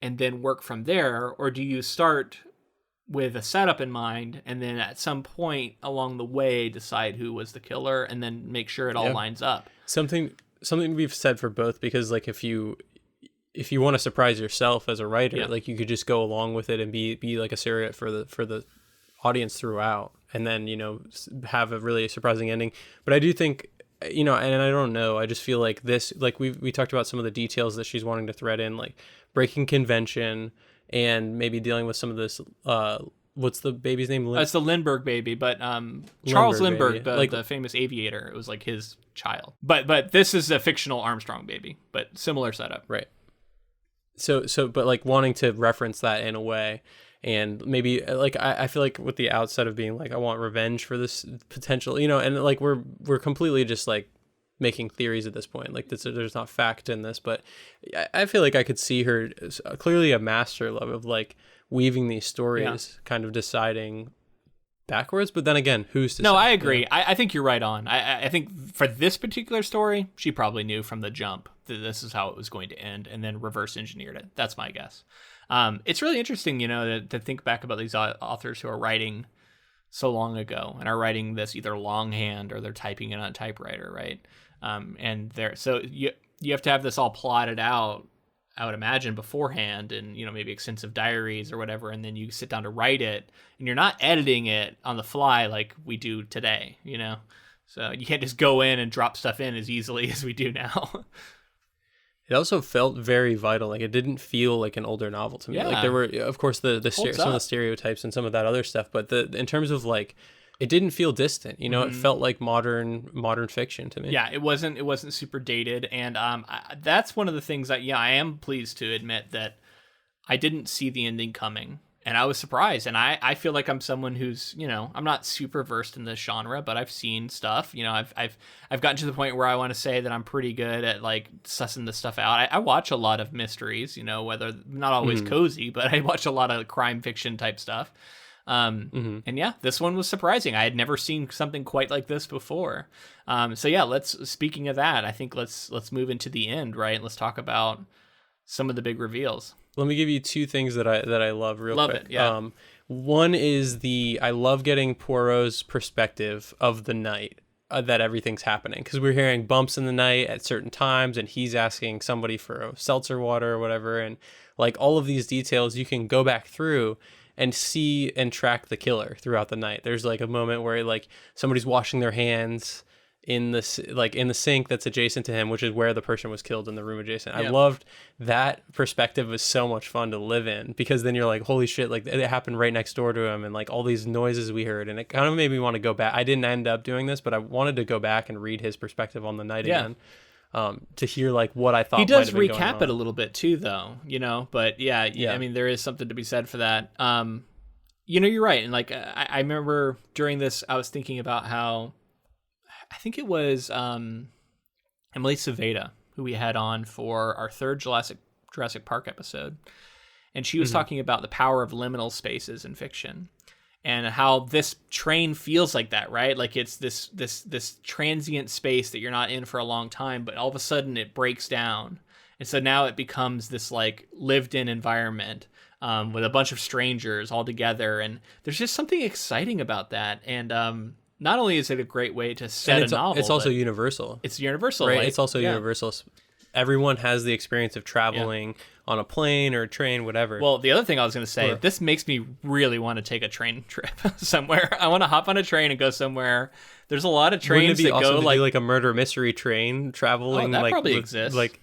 and then work from there? Or do you start with a setup in mind and then at some point along the way decide who was the killer and then make sure it all lines up? Something we've said for both, because like if you want to surprise yourself as a writer, like you could just go along with it and be like a surrogate for the audience throughout, and then, you know, have a really surprising ending. But I do think, you know, and I don't know, I just feel like this, like we talked about some of the details that she's wanting to thread in, like breaking convention and maybe dealing with some of this, what's the baby's name? It's the Lindbergh Baby, but Charles Lindbergh, the famous aviator, it was like his child. But this is a fictional Armstrong baby, but similar setup. Right. So, but like wanting to reference that in a way. And maybe like I feel like with the outset of being like, I want revenge for this potential, you know, and like we're completely just like making theories at this point. Like there's not fact in this, but I feel like I could see her as clearly a master of like weaving these stories, kind of deciding backwards. But then again, who's to say? No, I agree. You know? I think you're right on. I think for this particular story, she probably knew from the jump that this is how it was going to end, and then reverse engineered it. That's my guess. It's really interesting, you know, to think back about these authors who are writing so long ago and are writing this either longhand or they're typing it on a typewriter, right? So you have to have this all plotted out, I would imagine, beforehand, and, you know, maybe extensive diaries or whatever, and then you sit down to write it, and you're not editing it on the fly like we do today, you know? So you can't just go in and drop stuff in as easily as we do now. It also felt very vital. Like it didn't feel like an older novel to me. Like there were, of course, some of the stereotypes and some of that other stuff, but in terms of like, it didn't feel distant. You know, it felt like modern fiction to me. Yeah, it wasn't super dated, and that's one of the things that I am pleased to admit that I didn't see the ending coming. And I was surprised, and I feel like I'm someone who's, you know, I'm not super versed in this genre, but I've seen stuff. You know, I've gotten to the point where I want to say that I'm pretty good at like sussing this stuff out. I watch a lot of mysteries, you know, whether not always cozy, but I watch a lot of crime fiction type stuff. And this one was surprising. I had never seen something quite like this before. Speaking of that, I think let's move into the end, right? Let's talk about some of the big reveals. Let me give you two things that I love real quick. Love it, yeah. One is I love getting Poirot's perspective of the night that everything's happening, because we're hearing bumps in the night at certain times, and he's asking somebody for a seltzer water or whatever, and like all of these details you can go back through and see and track the killer throughout the night. There's like a moment where like somebody's washing their hands in the sink that's adjacent to him, which is where the person was killed in the room adjacent. Yep. I loved that perspective. Was so much fun to live in, because then you're like, holy shit, like it happened right next door to him, and like all these noises we heard, and it kind of made me want to go back. I didn't end up doing this, but I wanted to go back and read his perspective on the night again, to hear like what I thought. He does recap it a little bit too, though, you know, but yeah, I mean, there is something to be said for that. You know, you're right. And like, I remember during this, I was thinking about how, I think it was Emily Saveda, who we had on for our third Jurassic Park episode. And she was talking about the power of liminal spaces in fiction, and how this train feels like that, right? Like it's this transient space that you're not in for a long time, but all of a sudden it breaks down. And so now it becomes this like lived in environment with a bunch of strangers all together. And there's just something exciting about that. And, not only is it a great way to set a novel, it's also universal. It's universal, right? Like, it's also universal. Everyone has the experience of traveling on a plane or a train, whatever. Well, the other thing I was going to say, this makes me really want to take a train trip somewhere. I want to hop on a train and go somewhere. There's a lot of trains that go like, do like a murder mystery train traveling. Oh, that like, probably exists. Like,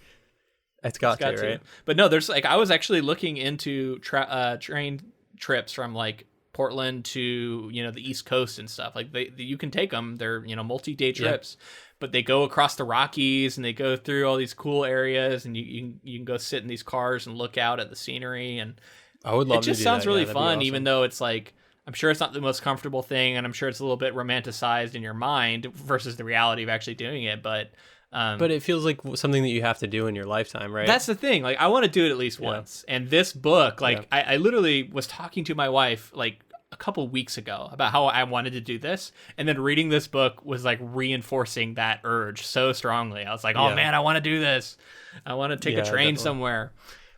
it's got to, right? But no, there's like, I was actually looking into train trips from like Portland to, you know, the East Coast and stuff. Like you can take them. They're, you know, multi-day trips. but they go across the Rockies and they go through all these cool areas, and you can go sit in these cars and look out at the scenery. And I would love to do that. It just sounds really that'd be fun, awesome. even though it's like, I'm sure it's not the most comfortable thing, and I'm sure it's a little bit romanticized in your mind versus the reality of actually doing it. But it feels like something that you have to do in your lifetime, right? That's the thing. Like, I want to do it at least once. And this book, like, I literally was talking to my wife like a couple weeks ago about how I wanted to do this, and then reading this book was like reinforcing that urge so strongly. I was like, oh man, I want to do this. I want to take a train somewhere.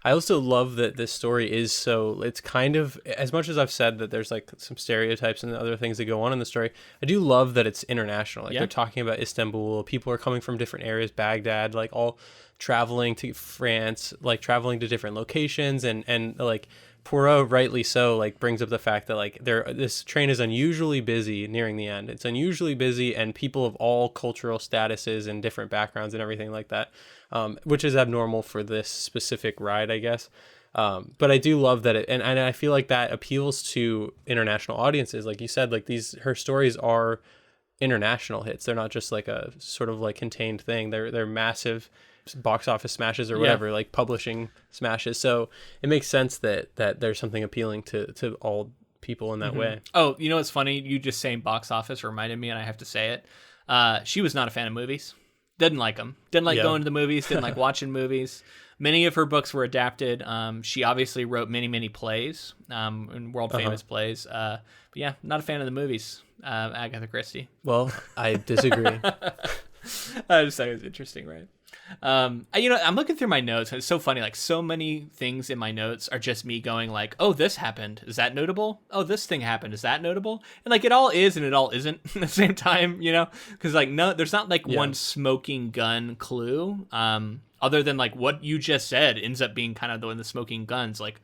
I also love that this story is so, it's kind of, as much as I've said that there's like some stereotypes and other things that go on in the story, I do love that it's international. Like they're talking about Istanbul, people are coming from different areas, Baghdad, like all traveling to France, like traveling to different locations, and like Poirot, rightly so, like brings up the fact that like this train is unusually busy nearing the end. It's unusually busy, and people of all cultural statuses and different backgrounds and everything like that, which is abnormal for this specific ride, I guess. But I do love that and I feel like that appeals to international audiences. Like you said, like her stories are international hits. They're not just like a sort of like contained thing. They're massive box office smashes or whatever, like publishing smashes. So it makes sense that there's something appealing to all people in that way. Oh, you know what's funny? You just saying box office reminded me, and I have to say it. She was not a fan of movies. Didn't like them. Didn't like going to the movies. Didn't like watching movies. Many of her books were adapted. She obviously wrote many plays, and world famous plays. But yeah, not a fan of the movies. Agatha Christie. Well, I disagree. I just thought it was interesting, right? I'm looking through my notes, and it's so funny. Like, so many things in my notes are just me going like, "Oh, this happened. Is that notable? Oh, this thing happened. Is that notable?" And like, it all is, and it all isn't at the same time. Because like, no, there's not like one smoking gun clue. Other than like what you just said ends up being kind of the smoking guns. Like,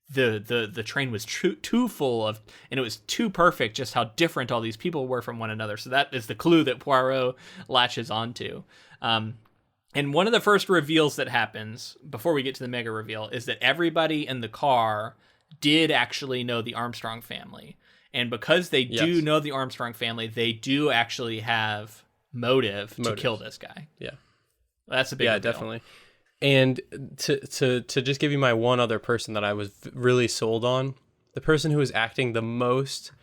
the train was too full of, and it was too perfect just how different all these people were from one another. So that is the clue that Poirot latches onto. And one of the first reveals that happens before we get to the mega reveal is that everybody in the car did actually know the Armstrong family. And because they do know the Armstrong family, they do actually have motive to kill this guy. Yeah. That's a big reveal. Definitely. And to just give you my one other person that I was really sold on, the person who was acting the most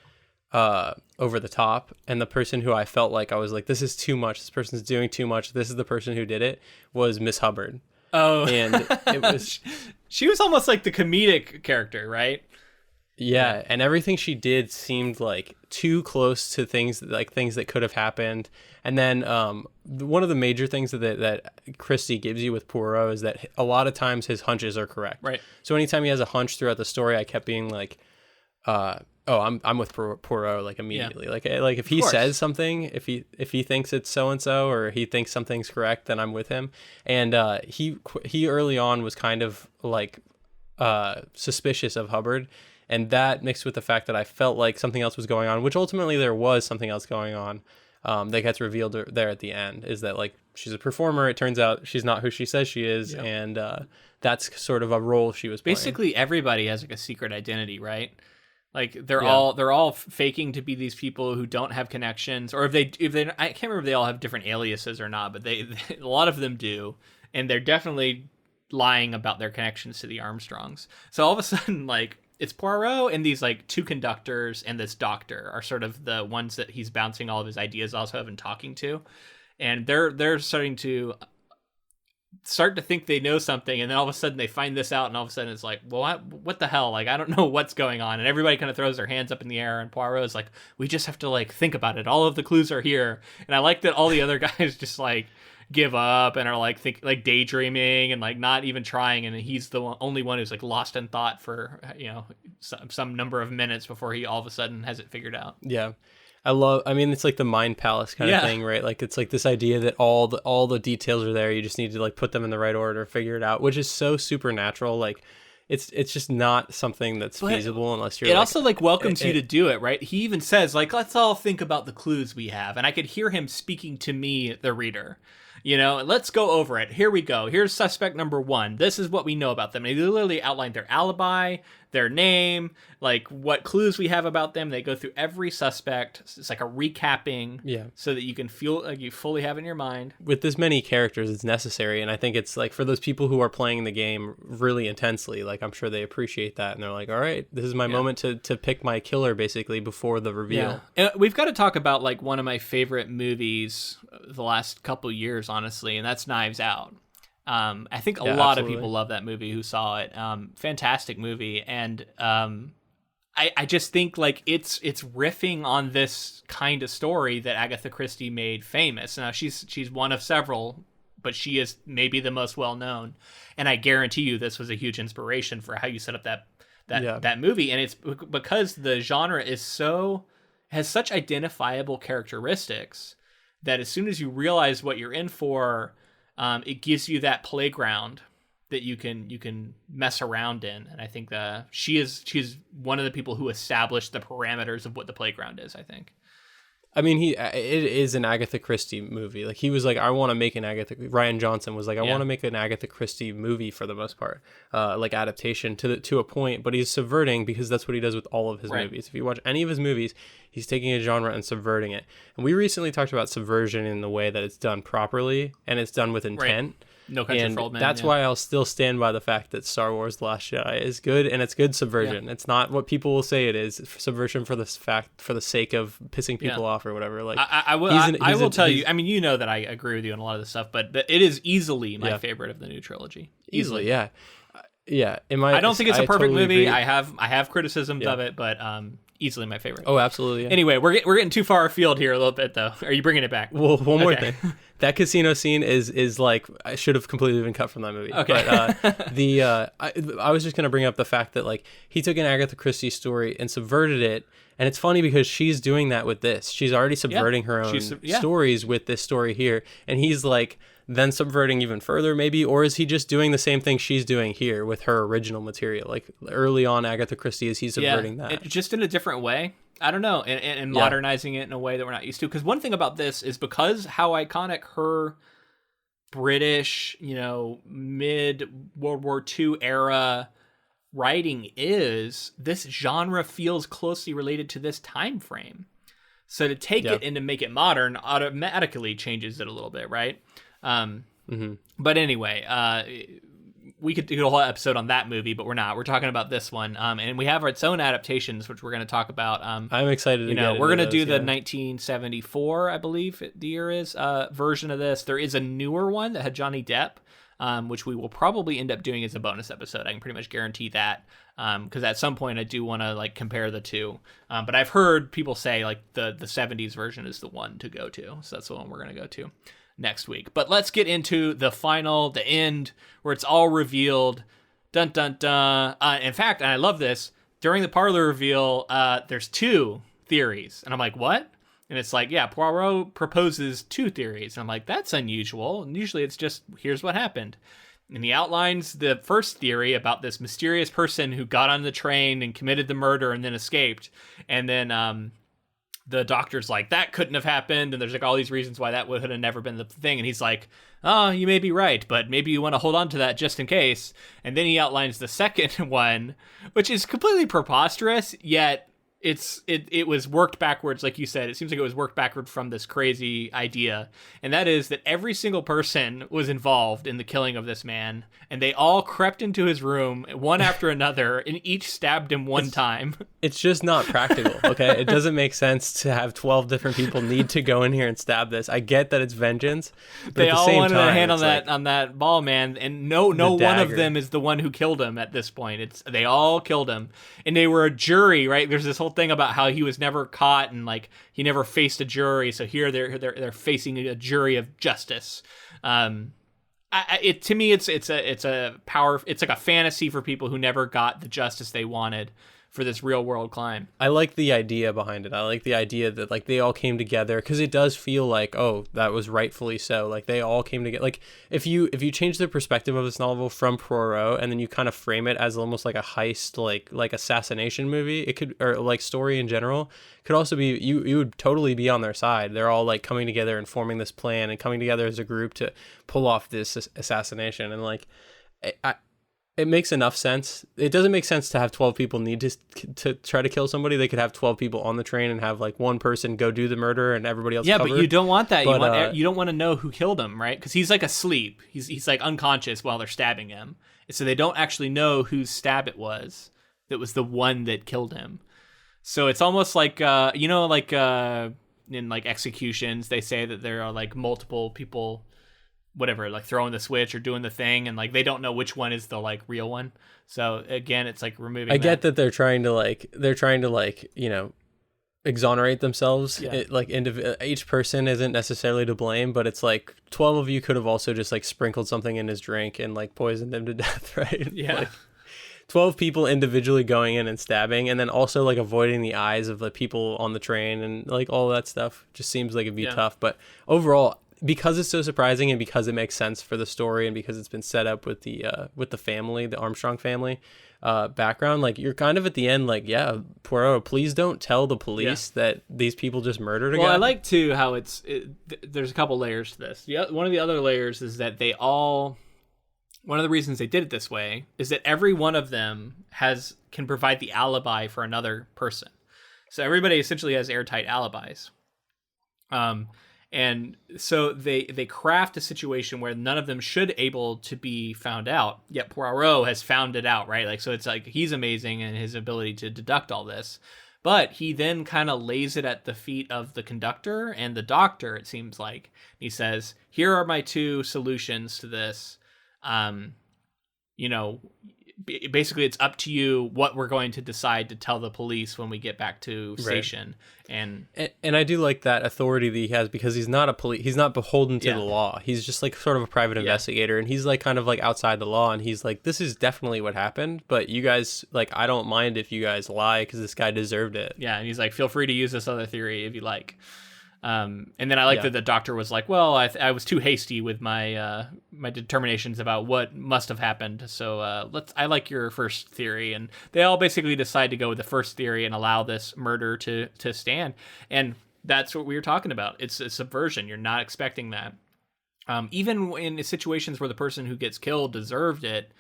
over the top, and the person who I felt like I was like, this is too much, this person's doing too much, this is the person who did it, was Miss Hubbard. Oh. And it was she was almost like the comedic character, right? Yeah, and everything she did seemed like too close to things that could have happened. And then one of the major things that Christie gives you with Poirot is that a lot of times his hunches are correct. Right. So anytime he has a hunch throughout the story, I kept being like, I'm with Poirot like immediately. Yeah. Like if he says something, if he thinks it's so and so, or he thinks something's correct, then I'm with him. And he early on was kind of like suspicious of Hubbard. And that mixed with the fact that I felt like something else was going on, which ultimately there was something else going on, that gets revealed there at the end, is that like she's a performer. It turns out she's not who she says she is. Yep. And that's sort of a role she was playing. Basically everybody has like a secret identity, right? Like they're all faking to be these people who don't have connections, or if they I can't remember if they all have different aliases or not, but they a lot of them do, and they're definitely lying about their connections to the Armstrongs. So all of a sudden, like, it's Poirot and these like two conductors and this doctor are sort of the ones that he's bouncing all of his ideas off of and talking to, and they're starting to think they know something, and then all of a sudden they find this out, and all of a sudden it's like, well, what the hell? Like, I don't know what's going on, and everybody kind of throws their hands up in the air, and Poirot is like, we just have to like think about it. All of the clues are here, and I like that all the other guys just like give up and are like daydreaming and like not even trying, and he's the only one who's like lost in thought for some number of minutes before he all of a sudden has it figured out. Yeah. I mean, it's like the mind palace kind of thing, right? Like, it's like this idea that all the details are there. You just need to like put them in the right order, figure it out, which is so supernatural. Like, it's just not something that's feasible unless you're. It also like welcomes you to do it, right? He even says like, let's all think about the clues we have, and I could hear him speaking to me, the reader. Let's go over it. Here we go. Here's suspect number 1. This is what we know about them. They literally outline their alibi, their name, like what clues we have about them. They go through every suspect. It's like a recapping, so that you can feel like you fully have in your mind. With this many characters, it's necessary, and I think it's like for those people who are playing the game really intensely, like I'm sure they appreciate that, and they're like, all right, this is my moment to pick my killer basically before the reveal. And we've got to talk about like one of my favorite movies the last couple years, honestly, and that's Knives Out. I think a lot of people love that movie who saw it. Fantastic movie. And I just think like it's riffing on this kind of story that Agatha Christie made famous. Now she's one of several, but she is maybe the most well known. And I guarantee you this was a huge inspiration for how you set up that movie. And it's because the genre has such identifiable characteristics that as soon as you realize what you're in for, it gives you that playground that you can mess around in. And I think she's one of the people who established the parameters of what the playground is, I think. I mean, it is an Agatha Christie movie. Like he was like, I want to make Rian Johnson was like, I want to make an Agatha Christie movie for the most part, like adaptation to a point, but he's subverting because that's what he does with all of his movies. If you watch any of his movies, he's taking a genre and subverting it. And we recently talked about subversion in the way that it's done properly and it's done with intent. Right. No Country for Old Men. That's why I'll still stand by the fact that Star Wars: The Last Jedi is good, and it's good subversion. It's not what people will say it is, subversion for the sake of pissing people off or whatever. Like I will tell you. I mean, you know that I agree with you on a lot of this stuff, but it is easily my favorite of the new trilogy. Easily, yeah. I don't think it's a perfect totally movie. agree. I have criticisms of it, but easily my favorite. Oh, absolutely. Yeah. Anyway, we're getting too far afield here a little bit, though. Are you bringing it back? Well, one more thing. That casino scene is like, I should have completely been cut from that movie. Okay. But I was just going to bring up the fact that like he took an Agatha Christie story and subverted it. And it's funny because she's doing that with this. She's already subverting her own stories with this story here. And he's like then subverting even further maybe, or is he just doing the same thing she's doing here with her original material? Like early on Agatha Christie, is he subverting that? Just in a different way. I don't know, and modernizing it in a way that we're not used to. Because one thing about this is because how iconic her British, mid World War II era writing is, this genre feels closely related to this time frame. So to take it and to make it modern automatically changes it a little bit, right? But anyway, we could do a whole episode on that movie, but we're not. We're talking about this one, and we have its own adaptations, which we're going to talk about. I'm excited. We're going to do the 1974, I believe the year is, version of this. There is a newer one that had Johnny Depp, which we will probably end up doing as a bonus episode. I can pretty much guarantee that, because at some point I do want to like compare the two. But I've heard people say like the 70s version is the one to go to, so that's the one we're going to go to next week. But let's get into the end, where it's all revealed. Dun dun dun. In fact, and I love this, during the parlor reveal, there's 2 theories, and I'm like, what? And it's like, Poirot proposes 2 theories, and I'm like, that's unusual, and usually it's just, here's what happened. And he outlines the first theory about this mysterious person who got on the train and committed the murder and then escaped, and then the doctor's like, that couldn't have happened, and there's like all these reasons why that would have never been the thing, and he's like, oh, you may be right, but maybe you want to hold on to that just in case. And then he outlines the second one, which is completely preposterous, yet it was worked backwards, like you said. It seems like it was worked backward from this crazy idea, and that is that every single person was involved in the killing of this man, and they all crept into his room one after another, and each stabbed him one time. It's just not practical, okay? It doesn't make sense to have 12 different people need to go in here and stab this. I get that it's vengeance, but they at the all same wanted time, a hand it's on that ball, man, and no one of them is the one who killed him at this point. They all killed him, and they were a jury, right? There's this whole thing about how he was never caught and like he never faced a jury, so here they're facing a jury of justice. To me, it's a power. It's like a fantasy for people who never got the justice they wanted for this real world crime. I like the idea behind it. I like the idea that like they all came together, because it does feel like, oh, that was rightfully so. Like they all came together. Like if you change the perspective of this novel from Poirot, and then you kind of frame it as almost like a heist, like assassination movie, it could, or like story in general, could also be, you would totally be on their side. They're all like coming together and forming this plan and coming together as a group to pull off this assassination. And like it makes enough sense. It doesn't make sense to have 12 people need to try to kill somebody. They could have 12 people on the train and have like one person go do the murder and everybody else covered. But you don't want that. You don't want to know who killed him, right? Because he's like asleep. He's like unconscious while they're stabbing him. So they don't actually know whose stab it was that was the one that killed him. So it's almost like, in like executions, they say that there are like multiple people, whatever, like throwing the switch or doing the thing, and like they don't know which one is the like real one. So again, it's like removing. I get that they're trying to exonerate themselves. Yeah. Each person isn't necessarily to blame, but it's like 12 of you could have also just like sprinkled something in his drink and like poisoned him to death, right? Yeah. Like 12 people individually going in and stabbing, and then also like avoiding the eyes of the people on the train, and like all that stuff just seems like it'd be tough. But overall, because it's so surprising and because it makes sense for the story and because it's been set up with the family, the Armstrong family background, like you're kind of at the end like, yeah, Poirot, please don't tell the police that these people just murdered a guy. Well, I like too how there's a couple layers to this. One of the other layers is that one of the reasons they did it this way is that every one of them can provide the alibi for another person. So everybody essentially has airtight alibis. And so they craft a situation where none of them should able to be found out, yet Poirot has found it out, right? Like, so it's like he's amazing in his ability to deduct all this. But he then kind of lays it at the feet of the conductor and the doctor, it seems like. He says, here are my two solutions to this. Basically it's up to you what we're going to decide to tell the police when we get back to station. Right. And I do like that authority that he has, because he's not he's not beholden to the law. He's just like sort of a private investigator, and he's like kind of like outside the law, and he's like, this is definitely what happened, but you guys, like, I don't mind if you guys lie because this guy deserved it. Yeah. And he's like, feel free to use this other theory if you like. And then I like that the doctor was like, well, I was too hasty with my my determinations about what must have happened. So I like your first theory. And they all basically decide to go with the first theory and allow this murder to stand. And that's what we were talking about. It's a subversion. You're not expecting that. Even in situations where the person who gets killed deserved it,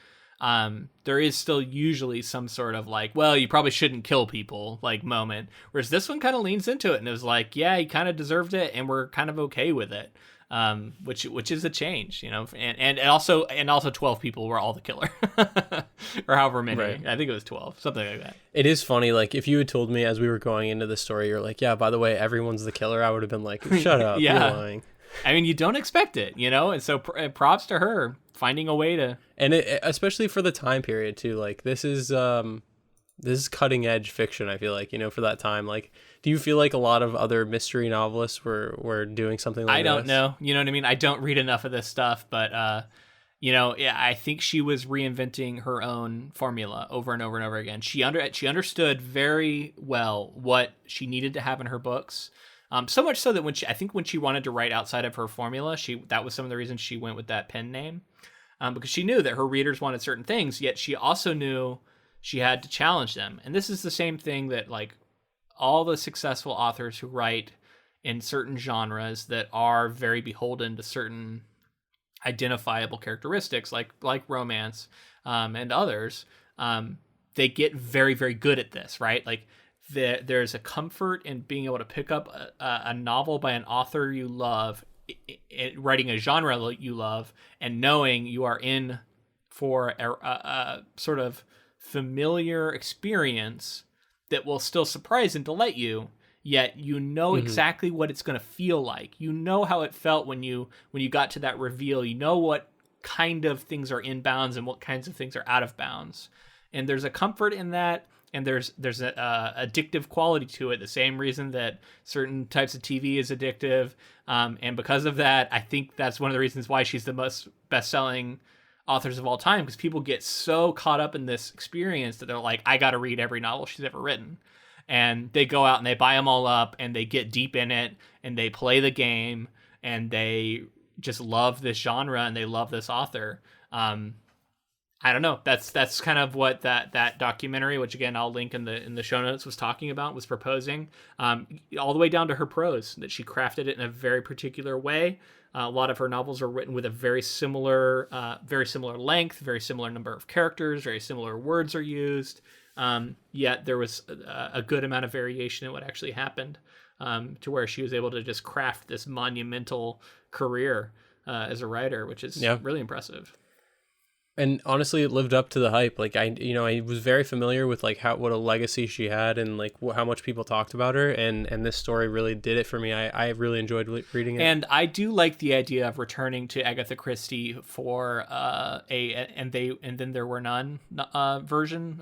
there is still usually some sort of like, well, you probably shouldn't kill people like moment. Whereas this one kind of leans into it and it was like, yeah, he kind of deserved it, and we're kind of okay with it. Which is a change, and also 12 people were all the killer, or however many. Right. I think it was 12, something like that. It is funny. Like if you had told me as we were going into the story, you're like, yeah, by the way, everyone's the killer, I would have been like, shut up, you're lying. I mean, you don't expect it, and so props to her finding a way to, and especially for the time period too. Like this is cutting edge fiction. I feel like, for that time. Like, do you feel like a lot of other mystery novelists were doing something like this? I don't know. You know what I mean? I don't read enough of this stuff, but I think she was reinventing her own formula over and over and over again. She understood very well what she needed to have in her books. So much so that when she wanted to write outside of her formula, that was some of the reasons she went with that pen name, because she knew that her readers wanted certain things, yet she also knew she had to challenge them. And this is the same thing that like all the successful authors who write in certain genres that are very beholden to certain identifiable characteristics, like romance, and others, they get very, very good at this, right? Like, there's a comfort in being able to pick up a novel by an author you love, writing a genre you love, and knowing you are in for a sort of familiar experience that will still surprise and delight you, yet exactly what it's going to feel like. You know how it felt when you got to that reveal. You know what kind of things are in bounds and what kinds of things are out of bounds. And there's a comfort in that. And there's an addictive quality to it, the same reason that certain types of TV is addictive. And because of that, I think that's one of the reasons why she's the most best-selling authors of all time, because people get so caught up in this experience that they're like, I got to read every novel she's ever written. And they go out and they buy them all up and they get deep in it and they play the game and they just love this genre and they love this author. I don't know. That's kind of what that documentary, which again I'll link in the show notes, was talking about, was proposing, all the way down to her prose, that she crafted it in a very particular way. A lot of her novels are written with a very similar length, very similar number of characters, very similar words are used. Yet there was a good amount of variation in what actually happened, to where she was able to just craft this monumental career as a writer, which is really impressive. And honestly, it lived up to the hype. Like I was very familiar with like what a legacy she had and like how much people talked about her. And this story really did it for me. I really enjoyed reading it. And I do like the idea of returning to Agatha Christie for and then there were none version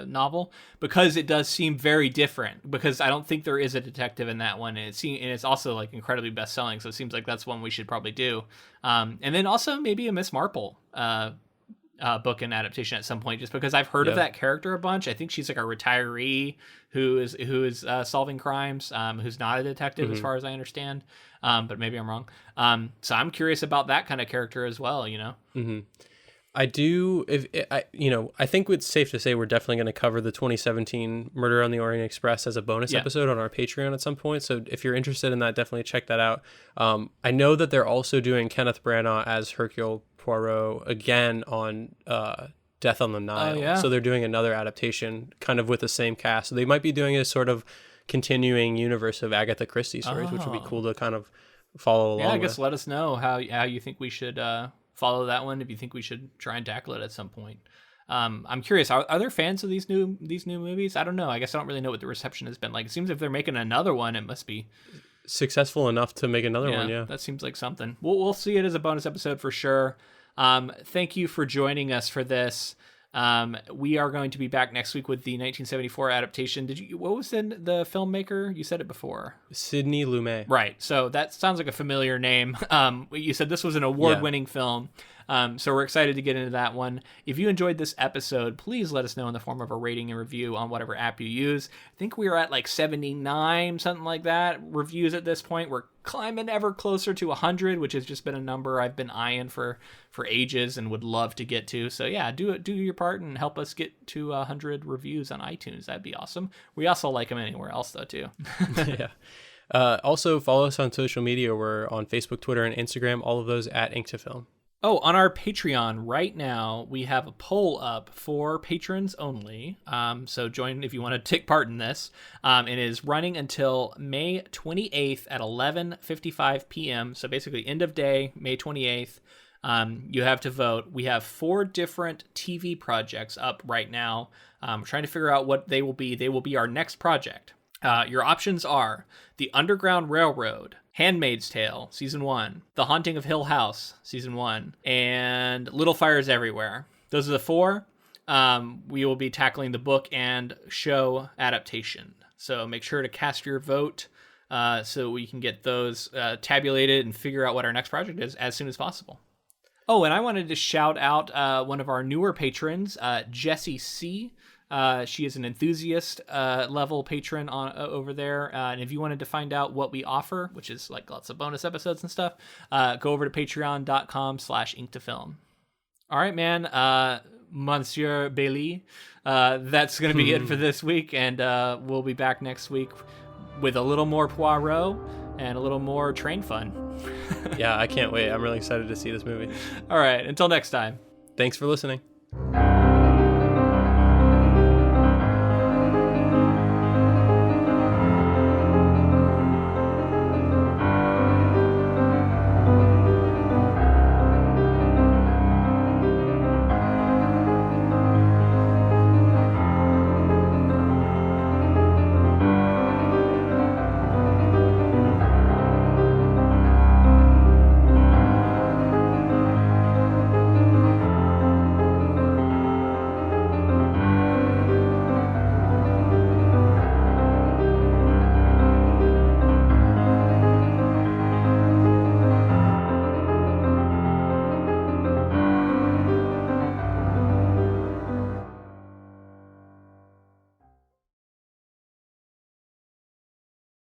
novel, because it does seem very different. Because I don't think there is a detective in that one, and it's also like incredibly best selling. So it seems like that's one we should probably do. And then also maybe a Miss Marple book and adaptation at some point, just because I've heard of that character a bunch. I think she's like a retiree who is solving crimes, who's not a detective as far as I understand, but maybe I'm wrong. So I'm curious about that kind of character as well, you know. I do. I think it's safe to say we're definitely going to cover the 2017 Murder on the Orient Express as a bonus episode on our Patreon at some point. So if you're interested in that, definitely check that out. I know that they're also doing Kenneth Branagh as Hercule Poirot again on Death on the Nile. Oh, yeah. So they're doing another adaptation kind of with the same cast. So they might be doing a sort of continuing universe of Agatha Christie stories, which would be cool to kind of follow along. Yeah, I guess let us know how you think we should follow that one, if you think we should try and tackle it at some point. I'm curious, are there fans of these new movies? I don't know. I guess I don't really know what the reception has been like. It seems if they're making another one, it must be successful enough to make another one. Yeah, that seems like something. We'll see it as a bonus episode for sure. Thank you for joining us for this. We are going to be back next week with the 1974 adaptation. What was the filmmaker? You said it before. Sidney Lumet. Right. So that sounds like a familiar name. You said this was an award-winning film. So we're excited to get into that one. If you enjoyed this episode, please let us know in the form of a rating and review on whatever app you use. I think we are at like 79, something like that, reviews at this point. We're climbing ever closer to 100, which has just been a number I've been eyeing for ages and would love to get to. So yeah, do your part and help us get to 100 reviews on iTunes. That'd be awesome. We also like them anywhere else though too. Yeah. Also follow us on social media. We're on Facebook, Twitter, and Instagram, all of those at Ink2Film. Oh, on our Patreon right now, we have a poll up for patrons only. So join if you want to take part in this. It is running until May 28th at 11:55 p.m. So basically end of day, May 28th. You have to vote. We have 4 different TV projects up right now. Trying to figure out what they will be. They will be our next project. Your options are The Underground Railroad, Handmaid's Tale, Season 1, The Haunting of Hill House, Season 1, and Little Fires Everywhere. Those are the 4. We will be tackling the book and show adaptation. So make sure to cast your vote so we can get those tabulated and figure out what our next project is as soon as possible. Oh, and I wanted to shout out one of our newer patrons, Jessie C. She is an enthusiast level patron over there. And if you wanted to find out what we offer, which is like lots of bonus episodes and stuff, go over to patreon.com/Ink2Film. All right, man. Monsieur Bailey, that's going to be it for this week. And we'll be back next week with a little more Poirot and a little more train fun. Yeah, I can't wait. I'm really excited to see this movie. All right. Until next time. Thanks for listening.